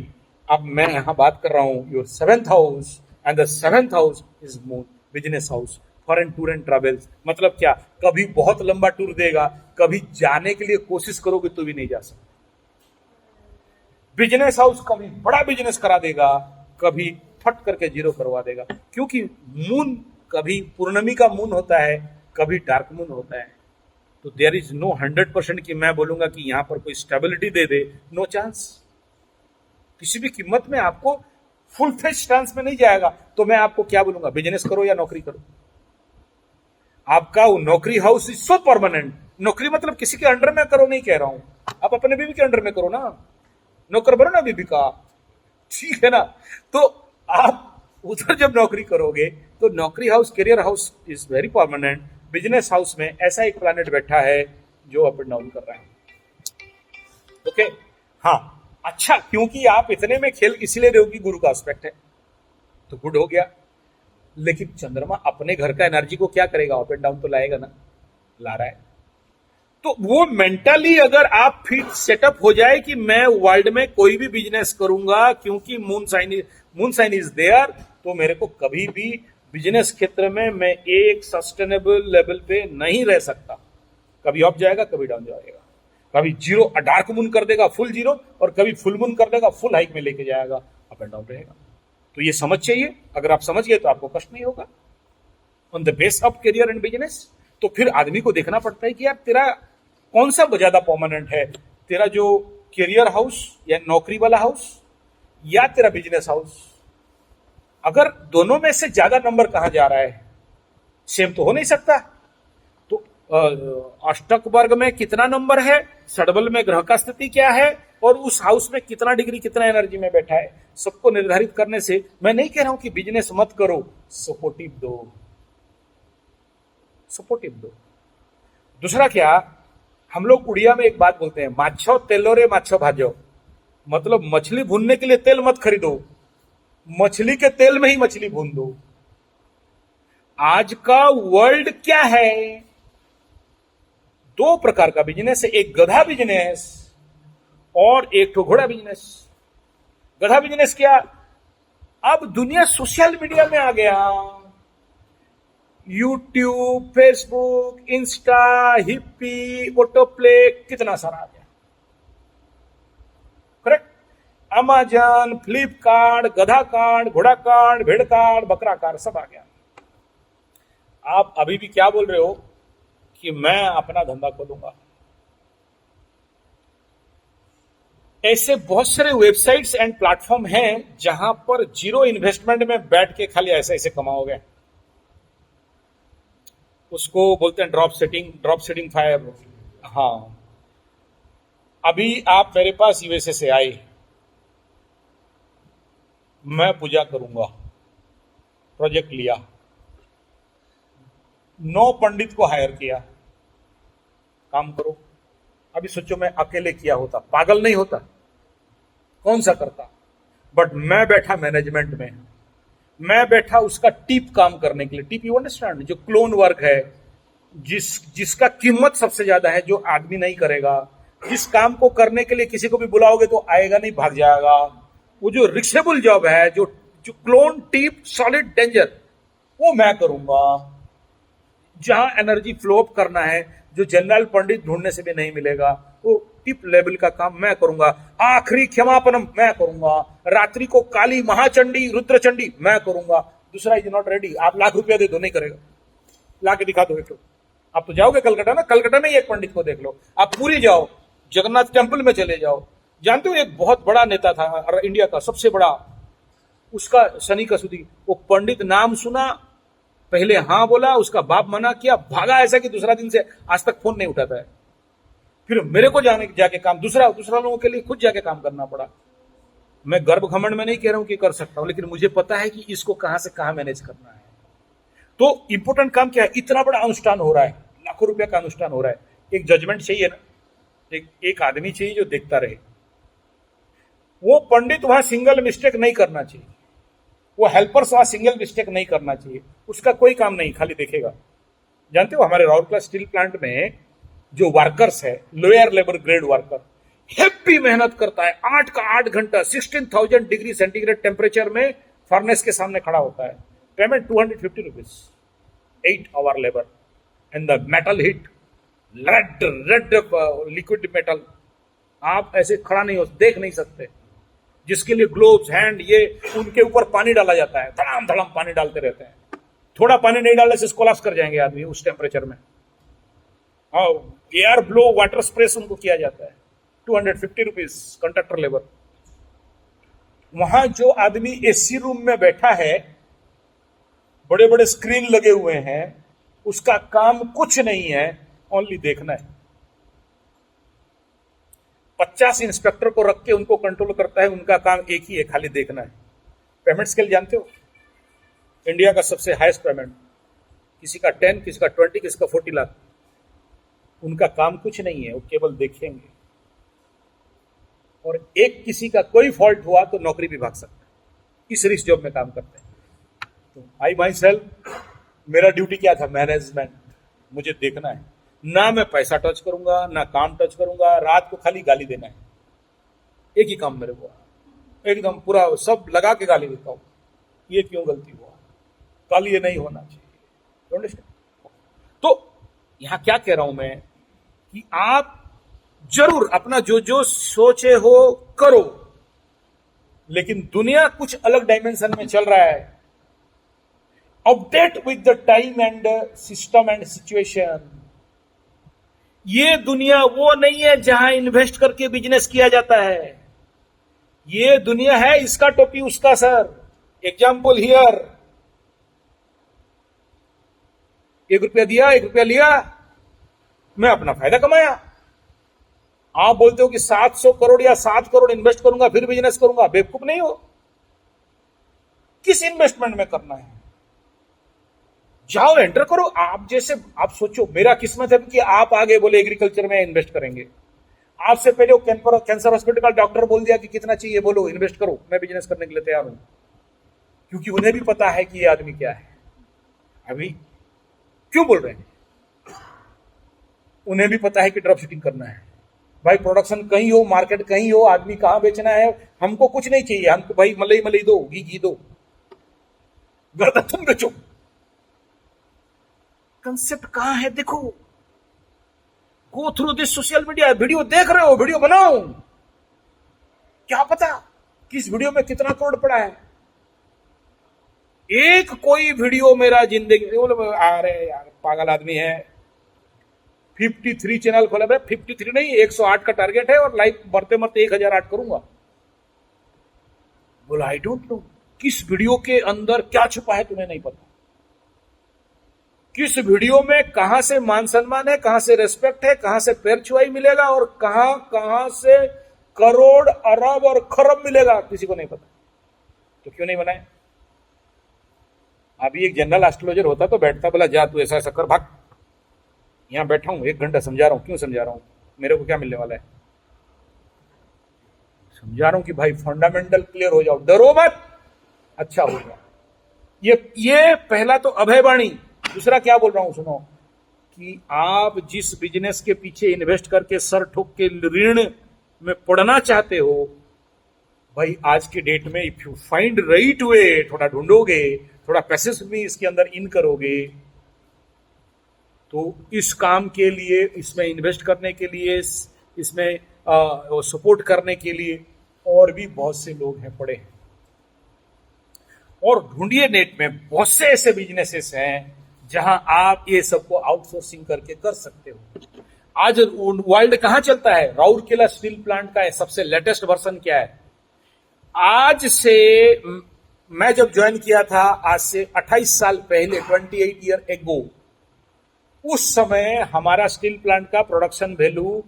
अब मैं यहां बात कर रहा हूं your 7th house, and the 7th house is moon, business house, foreign tour and travels. मतलब क्या? कभी बहुत लंबा टूर देगा, कभी जाने के लिए कोशिश करोगे तो भी नहीं जा सकते। बिजनेस हाउस कभी बड़ा बिजनेस करा देगा, कभी फट करके जीरो करवा देगा, क्योंकि मून कभी पूर्णिमा का मून होता है, कभी डार्क मून होता है। तो देयर इज नो 100% कि मैं बोलूंगा कि यहां पर कोई स्टेबिलिटी दे दे, नो चांस। किसी भी कीमत में आपको फुल फ्लेज स्टांस में नहीं जाएगा। तो मैं आपको क्या बोलूंगा, बिजनेस करो या नौकरी करो। आपका वो नौकरी हाउस इज सो परमानेंट। नौकरी मतलब किसी के अंडर में करो नहीं कह रहा हूं, आप अपने बीवी के अंडर में करो ना, नौकर बनो ना बीवी का, ठीक है ना। तो आप उधर जब नौकरी करोगे तो नौकरी house, career house is very permanent. Business house में ऐसा एक प्लैनेट बैठा है जो अप एंड डाउन कर रहा है। ओके, हाँ, अच्छा, क्योंकि आप इतने में खेल इसीलिए रहे हो कि गुरु का एस्पेक्ट है, तो गुड हो गया। लेकिन चंद्रमा अपने घर का एनर्जी को क्या करेगा, अप एंड डाउन तो लाएगा ना, ला रहा है। तो वो मेंटली अगर आप फिट सेटअप हो जाए कि मैं वर्ल्ड में कोई भी बिजनेस करूंगा क्योंकि मून साइन इज देयर, तो मेरे को कभी भी बिजनेस क्षेत्र में मैं एक सस्टेनेबल लेवल पे नहीं रह सकता। कभी अप जाएगा, कभी डाउन जाएगा, कभी जीरो डार्क मून कर देगा फुल जीरो, और कभी फुल मून कर देगा फुल हाइक में लेके जाएगा, अप एंड डाउन रहेगा। तो ये समझ चाहिए, अगर आप समझ गए तो आपको कष्ट नहीं होगा on the base of career and business. तो फिर आदमी को देखना पड़ता है कि यार तेरा कौन सा ज्यादा परमानेंट है, तेरा जो करियर हाउस या नौकरी वाला हाउस या तेरा बिजनेस हाउस। अगर दोनों में से ज्यादा नंबर कहां जा रहा है, सेम तो हो नहीं सकता। तो अष्टक वर्ग में कितना नंबर है, षडबल में ग्रह का स्थिति क्या है, और उस हाउस में कितना डिग्री कितना एनर्जी में बैठा है, सबको निर्धारित करने से मैं नहीं कह रहा हूं कि बिजनेस मत करो, सपोर्टिव दो, सपोर्टिव दो। दूसरा क्या, हम लोग उड़िया में एक बात बोलते हैं, माछो तेलो रे माछो भाजो, मतलब मछली भूनने के लिए तेल मत खरीदो, मछली के तेल में ही मछली भून दो। आज का वर्ल्ड क्या है, दो प्रकार का बिजनेस है, एक गधा बिजनेस और एक तो घोड़ा बिजनेस। गधा बिजनेस क्या, अब दुनिया सोशल मीडिया में आ गया, YouTube, Facebook, Insta, hippie, autoplay, कितना सारा आ गया, करेक्ट। अमेजन, फ्लिपकार्ट, गधा कार्ड, घोड़ा कार्ड, भेड़ कार्ड, बकरा कार्ड, सब आ गया। आप अभी भी क्या बोल रहे हो कि मैं अपना धंधा खोलूंगा। ऐसे बहुत सारे वेबसाइट्स एंड प्लेटफॉर्म हैं जहां पर जीरो इन्वेस्टमेंट में बैठ के खाली ऐसे ऐसे कमाओगे। उसको बोलते हैं ड्रॉप सेटिंग 5। हाँ, अभी आप मेरे पास यूएसए से आए, मैं पूजा करूंगा, प्रोजेक्ट लिया, 9 पंडित को हायर किया, काम करो। अभी सोचो मैं अकेले किया होता, पागल नहीं होता, कौन सा करता। बट मैं बैठा मैनेजमेंट में, मैं बैठा उसका टीप काम करने के लिए। टीप, यू अंडरस्टैंड, जो क्लोन वर्क है, जिसका कीमत सबसे ज्यादा है, जो आदमी नहीं करेगा, जिस काम को करने के लिए किसी को भी बुलाओगे तो आएगा नहीं, भाग जाएगा, वो जो रिक्सेबल जॉब है, जो क्लोन टीप सॉलिड डेंजर, वो मैं करूंगा। जहां एनर्जी फ्लो अप करना है, जो जनरल पंडित ढूंढने से भी नहीं मिलेगा, वो टिप लेवल का काम मैं करूंगा। आखिरी क्षमापनम मैं करूंगा, रात्रि को काली महाचंडी रुद्रचंडी मैं करूंगा। दूसरा इज नॉट रेडी, आप लाख रुपया दे दो, नहीं करेगा, ला के दिखा दो। एक तो आप तो जाओगे कलकत्ता ना, कलकत्ता में ही एक पंडित को देख लो, आप पूरी जाओ, जगन्नाथ टेम्पल में चले जाओ। जानते हो एक बहुत बड़ा नेता था इंडिया का, सबसे बड़ा, उसका शनि का सुधी, वो पंडित नाम सुना, पहले हाँ बोला, उसका बाप मना किया, भागा, ऐसा कि दूसरा दिन से आज तक फोन नहीं उठाता है। फिर मेरे को जाके काम, दूसरा लोगों के लिए खुद जाके काम करना पड़ा। मैं गर्भ घमंड में नहीं कह रहा हूं कि कर सकता हूं, लेकिन मुझे पता है कि इसको कहां से कहां मैनेज करना है। तो इंपोर्टेंट काम क्या है, इतना बड़ा अनुष्ठान हो रहा है, लाखों रुपया का अनुष्ठान हो रहा है, एक जजमेंट चाहिए ना, एक आदमी चाहिए जो देखता रहे। वो पंडित वहां सिंगल मिस्टेक नहीं करना चाहिए, वो हेल्पर्स वहां सिंगल मिस्टेक नहीं करना चाहिए, उसका कोई काम नहीं, खाली देखेगा। जानते हो हमारे राउरकेला स्टील प्लांट में जो वर्कर्स है, lower labour grade worker, happy मेहनत करता है, 8 का 8 घंटा 16,000 डिग्री सेंटीग्रेड टेम्परेचर में फर्नेस के सामने खड़ा होता है। Payment 250 rupees, 8 hour labour and the metal hit, red liquid metal, आप ऐसे खड़ा नहीं हो, देख नहीं सकते। जिसके लिए ग्लोव्स, हैंड, ये उनके ऊपर पानी डाला जाता है, धड़ाम धड़ाम पानी डालते रहते हैं। थोड़ा पानी नहीं डालने से कोलैप्स कर जाएंगे आदमी उस टेम्परेचर में। एयर ब्लो वाटर स्प्रे उनको किया जाता है, 250 रुपीज कंट्रैक्टर लेबर। वहां जो आदमी एसी रूम में बैठा है, बड़े बड़े स्क्रीन लगे हुए हैं, उसका काम कुछ नहीं है, ओनली देखना है। 50 इंस्पेक्टर को रख के उनको कंट्रोल करता है, उनका काम एक ही है, खाली देखना है। पेमेंट स्केल जानते हो? इंडिया का सबसे हाईएस्ट पेमेंट, किसी का 10, किसी का 20, किसी का 40 लाख। उनका काम कुछ नहीं है, वो केवल देखेंगे। और एक किसी का कोई फॉल्ट हुआ तो नौकरी भी भाग सकता है। इस रिस्क जॉब में काम करते हैं। तो आई माई सेल्फ, मेरा ड्यूटी क्या था? मैनेजमेंट। मुझे देखना है, ना मैं पैसा टच करूंगा, ना काम टच करूंगा, रात को खाली गाली देना है। एक ही काम मेरे को, एकदम पूरा सब लगा के गाली देता हूं। ये क्यों गलती हुआ, कल ये नहीं होना चाहिए। तो यहां क्या कह रहा हूं मैं कि आप जरूर अपना जो जो सोचे हो करो, लेकिन दुनिया कुछ अलग डायमेंशन में चल रहा है। Update with the time and system and situation. ये दुनिया वो नहीं है जहां इन्वेस्ट करके बिजनेस किया जाता है। ये दुनिया है इसका टोपी उसका सर। एग्जाम्पल हियर, 1 रुपया दिया, 1 रुपया लिया, मैं अपना फायदा कमाया। आप बोलते हो कि 700 करोड़ या 7 करोड़ इन्वेस्ट करूंगा फिर बिजनेस करूंगा, बेवकूफ नहीं हो। किस इन्वेस्टमेंट में करना है? जाओ एंटर करो। आप जैसे आप सोचो, मेरा किस्मत है कि आप आगे बोले एग्रीकल्चर में इन्वेस्ट करेंगे। आपसे पहले कैंसर हॉस्पिटल का डॉक्टर बोल दिया कि कितना चाहिए, बोलो इन्वेस्ट करो, मैं बिजनेस करने के लिए तैयार हूं। क्योंकि उन्हें भी पता है कि ये आदमी क्या है। अभी क्यों बोल रहे हैं? उन्हें भी पता है कि ड्रॉप शिपिंग करना है। भाई प्रोडक्शन कहीं हो, मार्केट कहीं हो, आदमी कहां बेचना है, हमको कुछ नहीं चाहिए। हमको भाई मलाई मलाई दो, घी दो, गर्दा तुम बेचो। कंसेप्ट कहां है? देखो, go through this social media. Video देख रहे हो, वीडियो बनाओ। क्या पता किस वीडियो में कितना करोड़ पड़ा है। एक कोई वीडियो मेरा जिंदगी, अरे यार पागल आदमी है, 53 चैनल खोला। 53 नहीं, 108 का टारगेट है और लाइव मरते मरते 1008 करूंगा। बोला आई डोंट नो, किस वीडियो के अंदर क्या छुपा है तुम्हें नहीं पता। किस वीडियो में कहां से मान सम्मान है, कहां से रेस्पेक्ट है, कहां से पैर छुआई मिलेगा और कहां कहां से करोड़ अरब और खरब मिलेगा, किसी को नहीं पता। तो क्यों नहीं बनाए? अभी एक जनरल एस्ट्रोलॉजर होता तो बैठता, बोला जा तू ऐसा ऐसा कर, भाग। यहां बैठा हूं 1 घंटा समझा रहा हूं। क्यों समझा रहा हूं? मेरे को क्या मिलने वाला है? समझा रहा हूं कि भाई फंडामेंटल क्लियर हो जाओ, डरो मत, अच्छा होगा। ये पहला तो अभय वाणी। दूसरा क्या बोल रहा हूं सुनो, कि आप जिस बिजनेस के पीछे इन्वेस्ट करके सर ठोक के ऋण में पड़ना चाहते हो, भाई आज के डेट में if you find right way, थोड़ा ढूंढोगे, थोड़ा पैसेस भी इसके अंदर इन करोगे, तो इस काम के लिए, इसमें इन्वेस्ट करने के लिए, इसमें सपोर्ट करने के लिए और भी बहुत से लोग हैं पड़े हैं। और ढूंढिए नेट में, बहुत से ऐसे बिजनेसेस हैं जहां आप ये सबको आउटसोर्सिंग करके कर सकते हो। आज वर्ल्ड कहां चलता है? राउरकेला स्टील प्लांट का सबसे लेटेस्ट वर्जन क्या है? आज से, मैं जब ज्वाइन किया था आज से 28 साल पहले, 28 ईयर एगो, उस समय हमारा स्टील प्लांट का प्रोडक्शन वैल्यू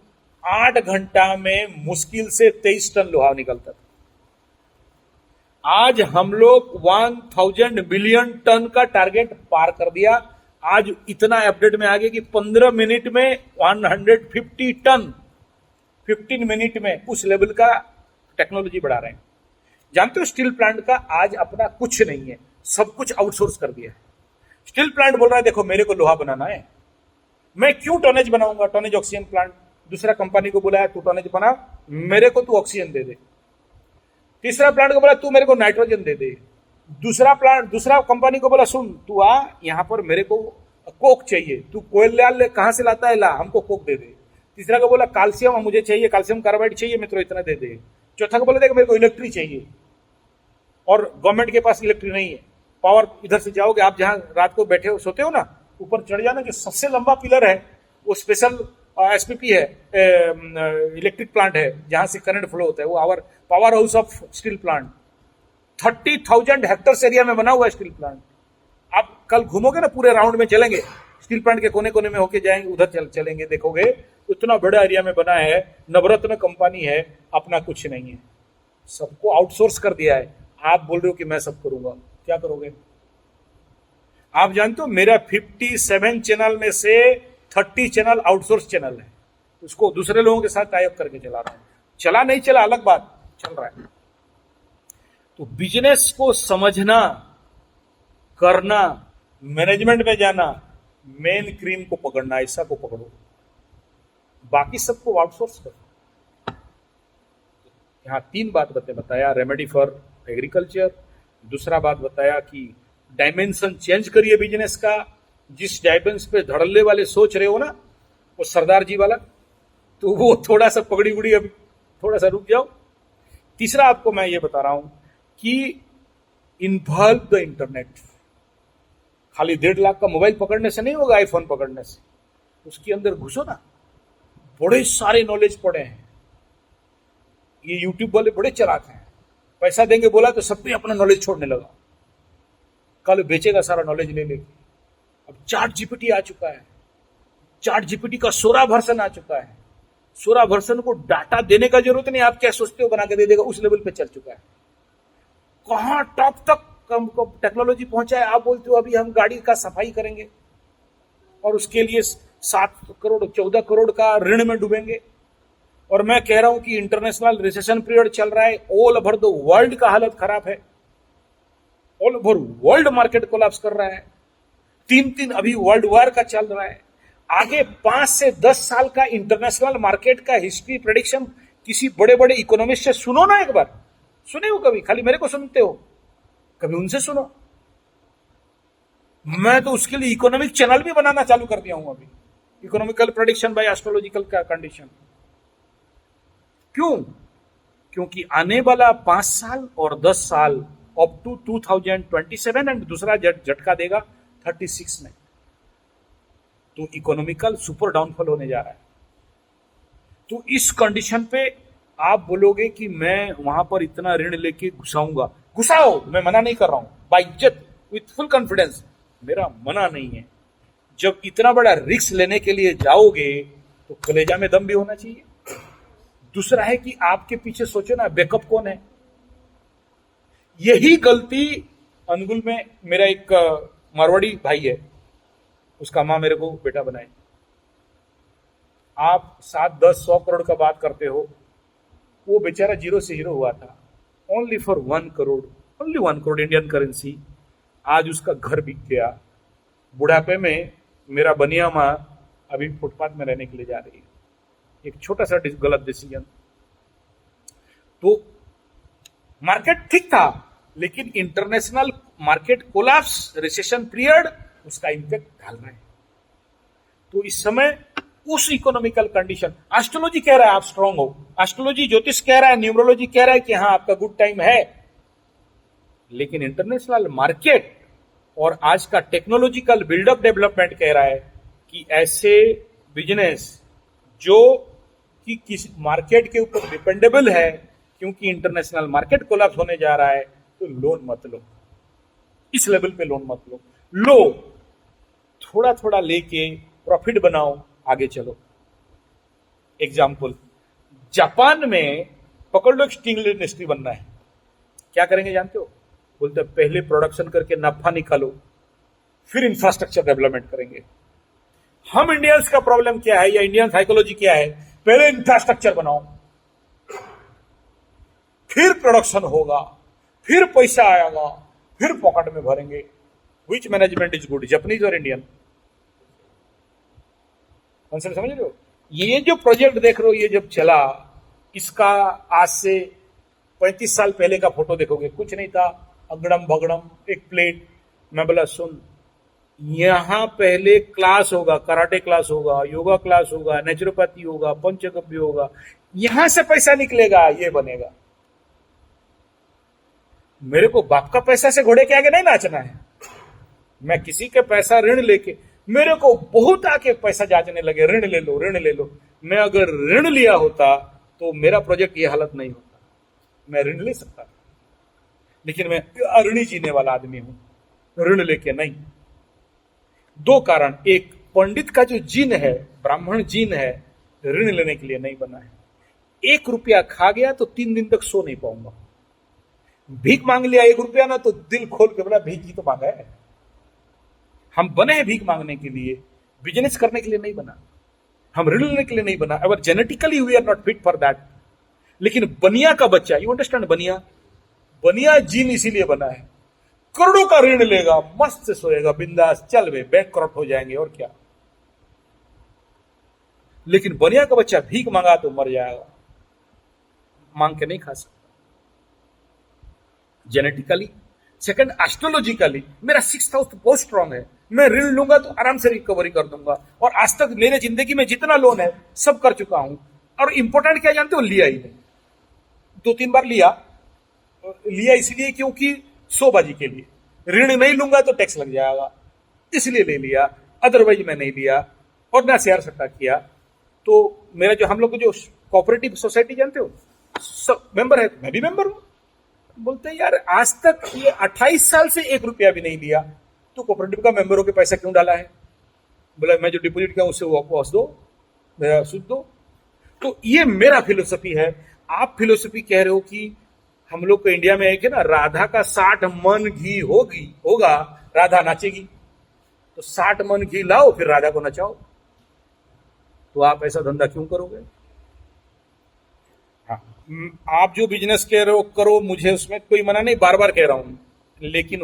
8 घंटा में मुश्किल से 23 टन लोहा निकलता था। आज हम लोग 1000 बिलियन टन का टारगेट पार कर दिया। आज इतना अपडेट में आ गया कि 15 मिनट में 150 टन, 15 मिनट में उस लेवल का टेक्नोलॉजी बढ़ा रहे हैं। जानते हो स्टील प्लांट का आज अपना कुछ नहीं है, सब कुछ आउटसोर्स कर दिया है। स्टील प्लांट बोल रहा है देखो मेरे को लोहा बनाना है, मैं क्यों टोनेज बनाऊंगा, टोनेज ऑक्सीजन प्लांट। दूसरा कंपनी को बोला है तू टोनेज बना, मेरे को तू ऑक्सीजन दे दे। तीसरा प्लांट को बोला तू मेरे को नाइट्रोजन दे दे। दूसरा कंपनी को बोला सुन तू आ यहां पर, मेरे को कोक चाहिए, तू कोयला ले, कहां से लाता है ला, हमको कोक दे दे। तीसरा को बोला कैल्शियम मुझे चाहिए, कैल्शियम कार्बाइड चाहिए, मैं तो इतना दे दे। चौथा को बोला देगा मेरे को इलेक्ट्रिक चाहिए और गवर्नमेंट के पास इलेक्ट्रिक नहीं है, पावर इधर से जाओगे, आप जहां रात को बैठे हो सोते हो ना, ऊपर चढ़ जाना, जो सबसे लंबा पिलर है वो स्पेशल एसपीपी है, इलेक्ट्रिक प्लांट है जहां से करंट फ्लो होता है, वो our powerhouse of steel plant 30,000 hectare area में बना हुआ है स्टील प्लांट। आप कल घूमोगे ना, पूरे राउंड में चलेंगे, स्टील प्लांट के कोने कोने में होके जाएंगे, उधर चलेंगे, देखोगे इतना बड़ा एरिया में बना है, नवरत्न कंपनी है, अपना कुछ नहीं है, सबको आउटसोर्स कर दिया है। आप बोल रहे हो कि मैं सब करूंगा, क्या करोगे? आप जानते हो मेरा 57 चैनल में से 30 चैनल आउटसोर्स चैनल है, उसको दूसरे लोगों के साथ टाई अप करके चला रहा हूं। चला नहीं चला अलग बात, चल रहा है। तो बिजनेस को समझना, करना, मैनेजमेंट में जाना, मेन क्रीम को पकड़ना, ऐसा को पकड़ो, बाकी सबको आउटसोर्स करो। यहां 3 बात बताया, रेमेडी फॉर एग्रीकल्चर, दूसरा बात बताया कि डायमेंशन चेंज करिए बिजनेस का, जिस डायमेंशन पे धड़ल्ले वाले सोच रहे हो ना, वो सरदार जी वाला, तो वो थोड़ा सा पगड़ी उड़ी, अभी थोड़ा सा रुक जाओ। तीसरा आपको मैं ये बता रहा हूं कि इन्वॉल्व द इंटरनेट। खाली 1.5 लाख का मोबाइल पकड़ने से नहीं होगा, आईफोन पकड़ने से, उसके अंदर घुसो ना, बड़े सारे नॉलेज पड़े हैं। ये यूट्यूब वाले बड़े चलाक हैं, पैसा देंगे बोला तो सब पे अपना नॉलेज छोड़ने लगा, कल बेचेगा सारा नॉलेज ले लेके। अब चैट जीपीटी आ चुका है, चैट जीपीटी का 16 वर्जन आ चुका है, 16 वर्जन को डाटा देने का जरूरत नहीं, आप क्या सोचते हो बना के दे देगा, उस लेवल पे चल चुका है। कहां टॉप तक टेक्नोलॉजी पहुंचा है, आप बोलते हो अभी हम गाड़ी का सफाई करेंगे और उसके लिए 7 करोड़ 14 करोड़ का ऋण में डूबेंगे। और मैं कह रहा हूं कि इंटरनेशनल रिसेशन पीरियड चल रहा है, ऑल ओवर द वर्ल्ड का हालत खराब है, all over world market collapse कर रहा है, 3 अभी वर्ल्ड वॉर का चल रहा है। आगे 5 से 10 साल का इंटरनेशनल मार्केट का हिस्ट्री प्रेडिक्शन किसी बड़े बड़े इकोनॉमिस्ट से सुनो ना, एक बार सुने हो कभी? खाली मेरे को सुनते हो, कभी उनसे सुनो। मैं तो उसके लिए इकोनॉमिक चैनल भी बनाना चालू कर दिया हूं अभी, economical prediction by astrological condition. क्यों? क्योंकि आने वाला 5 साल और 10 साल अप टू 2027 एंड दूसरा झटका देगा 36 में, तो इकोनॉमिकल सुपर डाउनफॉल होने जा रहा है। तो इस कंडीशन पे आप बोलोगे कि मैं वहां पर इतना ऋण लेके घुसाऊंगा, घुसाओ, मैं मना नहीं कर रहा हूं, बाय इज्जत, विथ फुल कॉन्फिडेंस, मेरा मना नहीं है। जब इतना बड़ा रिस्क लेने के लिए जाओगे तो कलेजा में दम भी होना चाहिए। दूसरा है कि आपके पीछे सोचो ना, बैकअप कौन है। यही गलती अनुगुल में मेरा एक मारवाड़ी भाई है, उसका मां मेरे को बेटा बनाए। आप 7, 10, 100 करोड़ का बात करते हो, वो बेचारा 0 से हीरो हुआ था, only for 1 crore, only 1 crore Indian currency. आज उसका घर बिक गया, बुढ़ापे में मेरा बनिया मां अभी फुटपाथ में रहने के लिए जा रही है। एक छोटा सा गलत डिसीजन। तो मार्केट ठीक था, लेकिन international market collapse, recession period, उसका इंपैक्ट डाल रहा है। तो इस समय उस इकोनॉमिकल कंडीशन, एस्ट्रोलॉजी कह रहा है आप स्ट्रांग हो, एस्ट्रोलॉजी ज्योतिष कह रहा है, न्यूमरोलॉजी कह रहा है कि हाँ आपका गुड टाइम है, लेकिन इंटरनेशनल मार्केट और आज का टेक्नोलॉजिकल बिल्डअप डेवलपमेंट कह रहा है कि ऐसे बिजनेस जो कि किसी मार्केट के ऊपर डिपेंडेबल है, क्योंकि इंटरनेशनल मार्केट कोलैप्स होने जा रहा है, तो लोन मत लो, इस लेवल पे लोन मत लो, थोड़ा थोड़ा लेके प्रॉफिट बनाओ, आगे चलो। एग्जाम्पल, जापान में पकड़ लो, स्टील इंडस्ट्री बनना है, क्या करेंगे जानते हो? बोलते पहले प्रोडक्शन करके नफा निकालो, फिर इंफ्रास्ट्रक्चर डेवलपमेंट करेंगे। हम इंडियंस का प्रॉब्लम क्या है, या इंडियन साइकोलॉजी क्या है? पहले इंफ्रास्ट्रक्चर बनाओ, फिर प्रोडक्शन होगा, फिर पैसा आएगा, फिर पॉकेट में भरेंगे। विच मैनेजमेंट इज गुड, जापानीज और इंडियन? कॉन्सेप्ट समझ रहे हो? ये जो प्रोजेक्ट देख रहे हो, ये जब चला, इसका आज से 35 साल पहले का फोटो देखोगे, कुछ नहीं था, अगड़म भगड़म एक प्लेट। मैं बोला सुन, यहां पहले क्लास होगा, कराटे क्लास होगा, योगा क्लास होगा, नेचुरोपैथी होगा, पंचगव्य होगा, यहां से पैसा निकलेगा, ये बनेगा। मेरे को बाप का पैसा से घोड़े के आगे नहीं नाचना है। मैं किसी के पैसा ऋण लेके, मेरे को बहुत आके पैसा जांचने लगे, ऋण ले लो ऋण ले लो। मैं अगर ऋण लिया होता तो मेरा प्रोजेक्ट ये हालत नहीं होता। मैं ऋण ले सकता था, लेकिन मैं अऋणी जीने वाला आदमी हूं, ऋण लेके नहीं। दो कारण, एक पंडित का जो जीन है, ब्राह्मण जीन है, ऋण लेने के लिए नहीं बना है। 1 रुपया खा गया तो 3 दिन तक सो नहीं पाऊंगा। भीख मांग लिया 1 रुपया ना, तो दिल खोल के बोला भीख ही तो मांगा है। हम बने हैं भीख मांगने के लिए, बिजनेस करने के लिए नहीं बना, हम ऋण लेने के लिए नहीं बना। अगर genetically we are not fit for that. लेकिन बनिया का बच्चा, यू अंडरस्टैंड, बनिया जीन इसीलिए बना है, करोड़ों का ऋण लेगा, मस्त से सोएगा बिंदास, चल वे बैंक क्रॉप हो जाएंगे और क्या। लेकिन बनिया का बच्चा भीख मांगा तो मर जाएगा, मांग के नहीं खा सकता जेनेटिकली। सेकंड, एस्ट्रोलॉजिकली मेरा 6th हाउस बहुत स्ट्रांग है, मैं ऋण लूंगा तो आराम से रिकवरी कर दूंगा। और आज तक मेरे जिंदगी में जितना लोन है सब कर चुका हूं। और इंपॉर्टेंट क्या जानते हो, लिया ही नहीं। 2-3 बार लिया इसलिए क्योंकि सोबाजी के लिए, ऋण नहीं लूंगा तो टैक्स लग जाएगा, इसलिए ले लिया, अदरवाइज मैं नहीं लिया। और ना शेयर सट्टा किया। तो मेरा जो, हम लोग जो कोऑपरेटिव सोसाइटी जानते हो, सब मेंबर है, मैं भी मेंबर हूं। बोलते हैं यार आज तक ये 28 साल से 1 रुपया भी नहीं लिया, तो कोऑपरेटिव का मेंबर होकर पैसा क्यों डाला है? बोला मैं जो डिपॉजिट किया उससे वापस दो, मेरा सूद दो। तो ये मेरा फिलोसफी है। आप फिलोसफी कह रहे हो कि हम लोग को इंडिया में एक है ना, राधा का 60 मन घी होगा, राधा नाचेगी। तो 60 मन घी लाओ, फिर राधा को नचाओ। तो आप ऐसा धंधा क्यों करोगे? हाँ, आप जो बिजनेस कह रहे हो करो, मुझे उसमें कोई मना नहीं, बार बार कह रहा हूं, लेकिन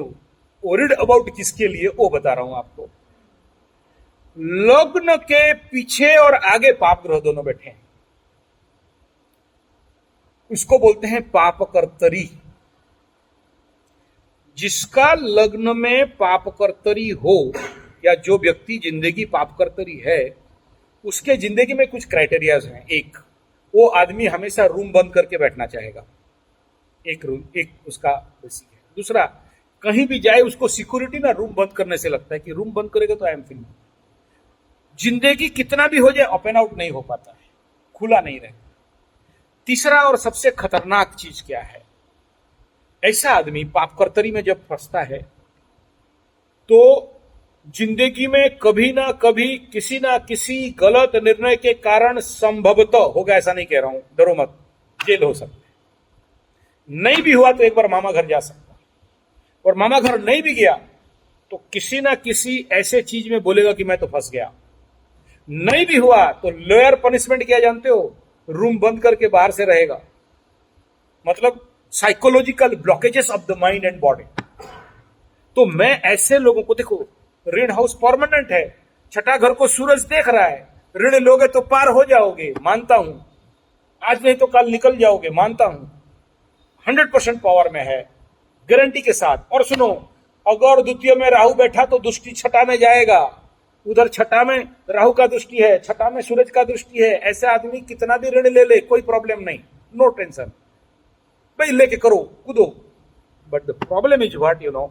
वरीड अबाउट किसके लिए वो बता रहा हूं आपको। लग्न के पीछे और आगे पाप ग्रह दोनों बैठे हैं, उसको बोलते हैं पापकर्तरी। जिसका लग्न में पापकर्तरी हो, या जो व्यक्ति जिंदगी पापकर्तरी है, उसके जिंदगी में कुछ क्राइटेरियाज हैं। एक, वो आदमी हमेशा रूम बंद करके बैठना चाहेगा, एक उसका बेसिक है। दूसरा, कहीं भी जाए उसको सिक्योरिटी ना रूम बंद करने से लगता है कि रूम बंद करेगा तो आई एम फ्री। जिंदगी कितना भी हो जाए ओपन आउट नहीं हो पाता है, खुला नहीं रहता। तीसरा और सबसे खतरनाक चीज क्या है, ऐसा आदमी पापकर्तरी में जब फंसता है तो जिंदगी में कभी ना कभी किसी ना किसी गलत निर्णय के कारण संभवतः होगा, ऐसा नहीं कह रहा हूं, डरो मत, जेल हो सकता है। नहीं भी हुआ तो एक बार मामा घर जा सकता है, और मामा घर नहीं भी गया तो किसी ना किसी ऐसे चीज में बोलेगा कि मैं तो फंस गया। नहीं भी हुआ तो लोअर पनिशमेंट क्या जानते हो, रूम बंद करके बाहर से रहेगा। मतलब psychological blockages of the mind and body. तो मैं ऐसे लोगों को, देखो ऋण हाउस परमानेंट है, छठा घर को सूरज देख रहा है, ऋण लोगे तो पार हो जाओगे, मानता हूं, आज नहीं तो कल निकल जाओगे, मानता हूं, 100% पावर में है, गारंटी के साथ। और सुनो, अगर द्वितीय में राहु बैठा तो दृष्टि छठा में जाएगा, उधर छठा में राहु का दृष्टि है, छठा में सूरज का दृष्टि है। ऐसे आदमी कितना भी ऋण ले ले, कोई प्रॉब्लम नहीं, नो टेंशन, भाई लेके करो, कूदो। But the problem is what you know,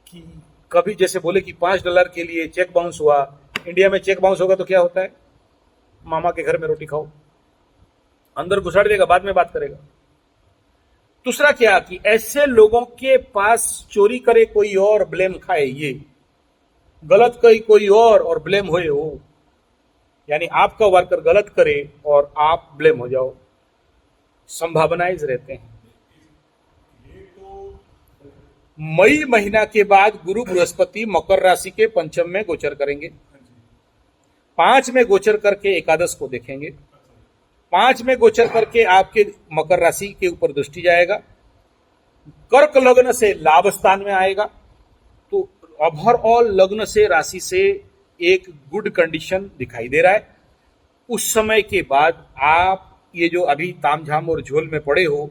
कि कभी जैसे बोले कि $5 के लिए चेक बाउंस हुआ। इंडिया में चेक बाउंस होगा तो क्या होता है, मामा के घर में रोटी खाओ, अंदर घुसाड़ देगा, बाद में बात करेगा। दूसरा क्या कि ऐसे लोगों के पास चोरी करे कोई और, ब्लेम खाए ये, गलत कही कोई और ब्लेम होए हो, यानी आपका वर्कर गलत करे और आप ब्लेम हो जाओ, संभावनाएं रहते हैं। मई महीना के बाद गुरु बृहस्पति मकर राशि के पंचम में गोचर करेंगे, 5 में गोचर करके एकादश को देखेंगे, 5 में गोचर करके आपके मकर राशि के ऊपर दृष्टि जाएगा, कर्क लग्न से लाभ स्थान में आएगा। तो ओवरऑल लग्न से राशि से एक गुड कंडीशन दिखाई दे रहा है। उस समय के बाद आप ये जो अभी तामझाम और झोल में पड़े हो,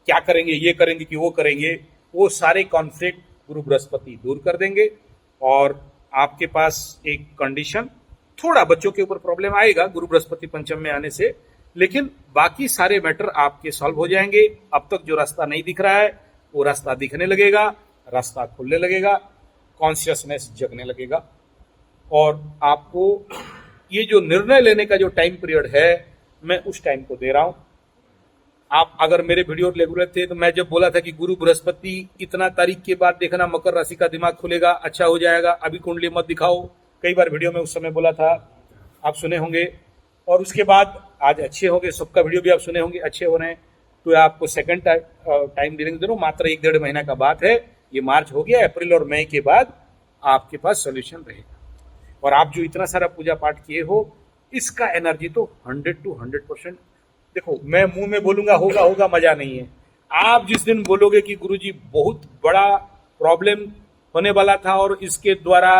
क्या करेंगे, ये करेंगे कि वो करेंगे, वो सारे कॉन्फ्लिक्ट गुरु बृहस्पति दूर कर देंगे। और आपके पास एक कंडीशन, थोड़ा बच्चों के ऊपर प्रॉब्लम आएगा गुरु बृहस्पति पंचम में आने से, लेकिन बाकी सारे मैटर आपके सॉल्व हो जाएंगे। अब तक जो रास्ता नहीं दिख रहा है वो रास्ता दिखने लगेगा, रास्ता खुलने लगेगा, कॉन्शियसनेस जगने लगेगा। और आपको ये जो निर्णय लेने का जो टाइम पीरियड है, मैं उस टाइम को दे रहा हूं। आप अगर मेरे वीडियो रेगुलर थे तो मैं जब बोला था कि गुरु बृहस्पति इतना तारीख के बाद देखना मकर राशि का दिमाग खुलेगा, अच्छा हो जाएगा, अभी कुंडली मत दिखाओ, कई बार वीडियो में उस समय बोला था, आप सुने होंगे। और उसके बाद आज अच्छे होंगे, सबका वीडियो भी आप सुने होंगे, अच्छे हो रहे हैं। तो आपको सेकंड टाइम देने दे रहा हूं, मात्र 1-1.5 महीना का बात है। ये मार्च हो गया, अप्रैल और मई के बाद आपके पास सोल्यूशन रहेगा। और आप जो इतना सारा पूजा पाठ किए हो, इसका एनर्जी तो 100 to 100%। देखो, मैं मुंह में बोलूंगा होगा होगा, मजा नहीं है। आप जिस दिन बोलोगे कि गुरुजी बहुत बड़ा प्रॉब्लम होने वाला था और इसके द्वारा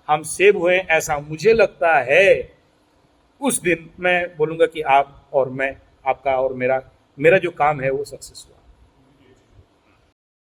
हम सेव हुए, ऐसा मुझे लगता है, उस दिन मैं बोलूंगा कि आप और मैं, आपका और मेरा जो काम है वो सक्सेस हुआ।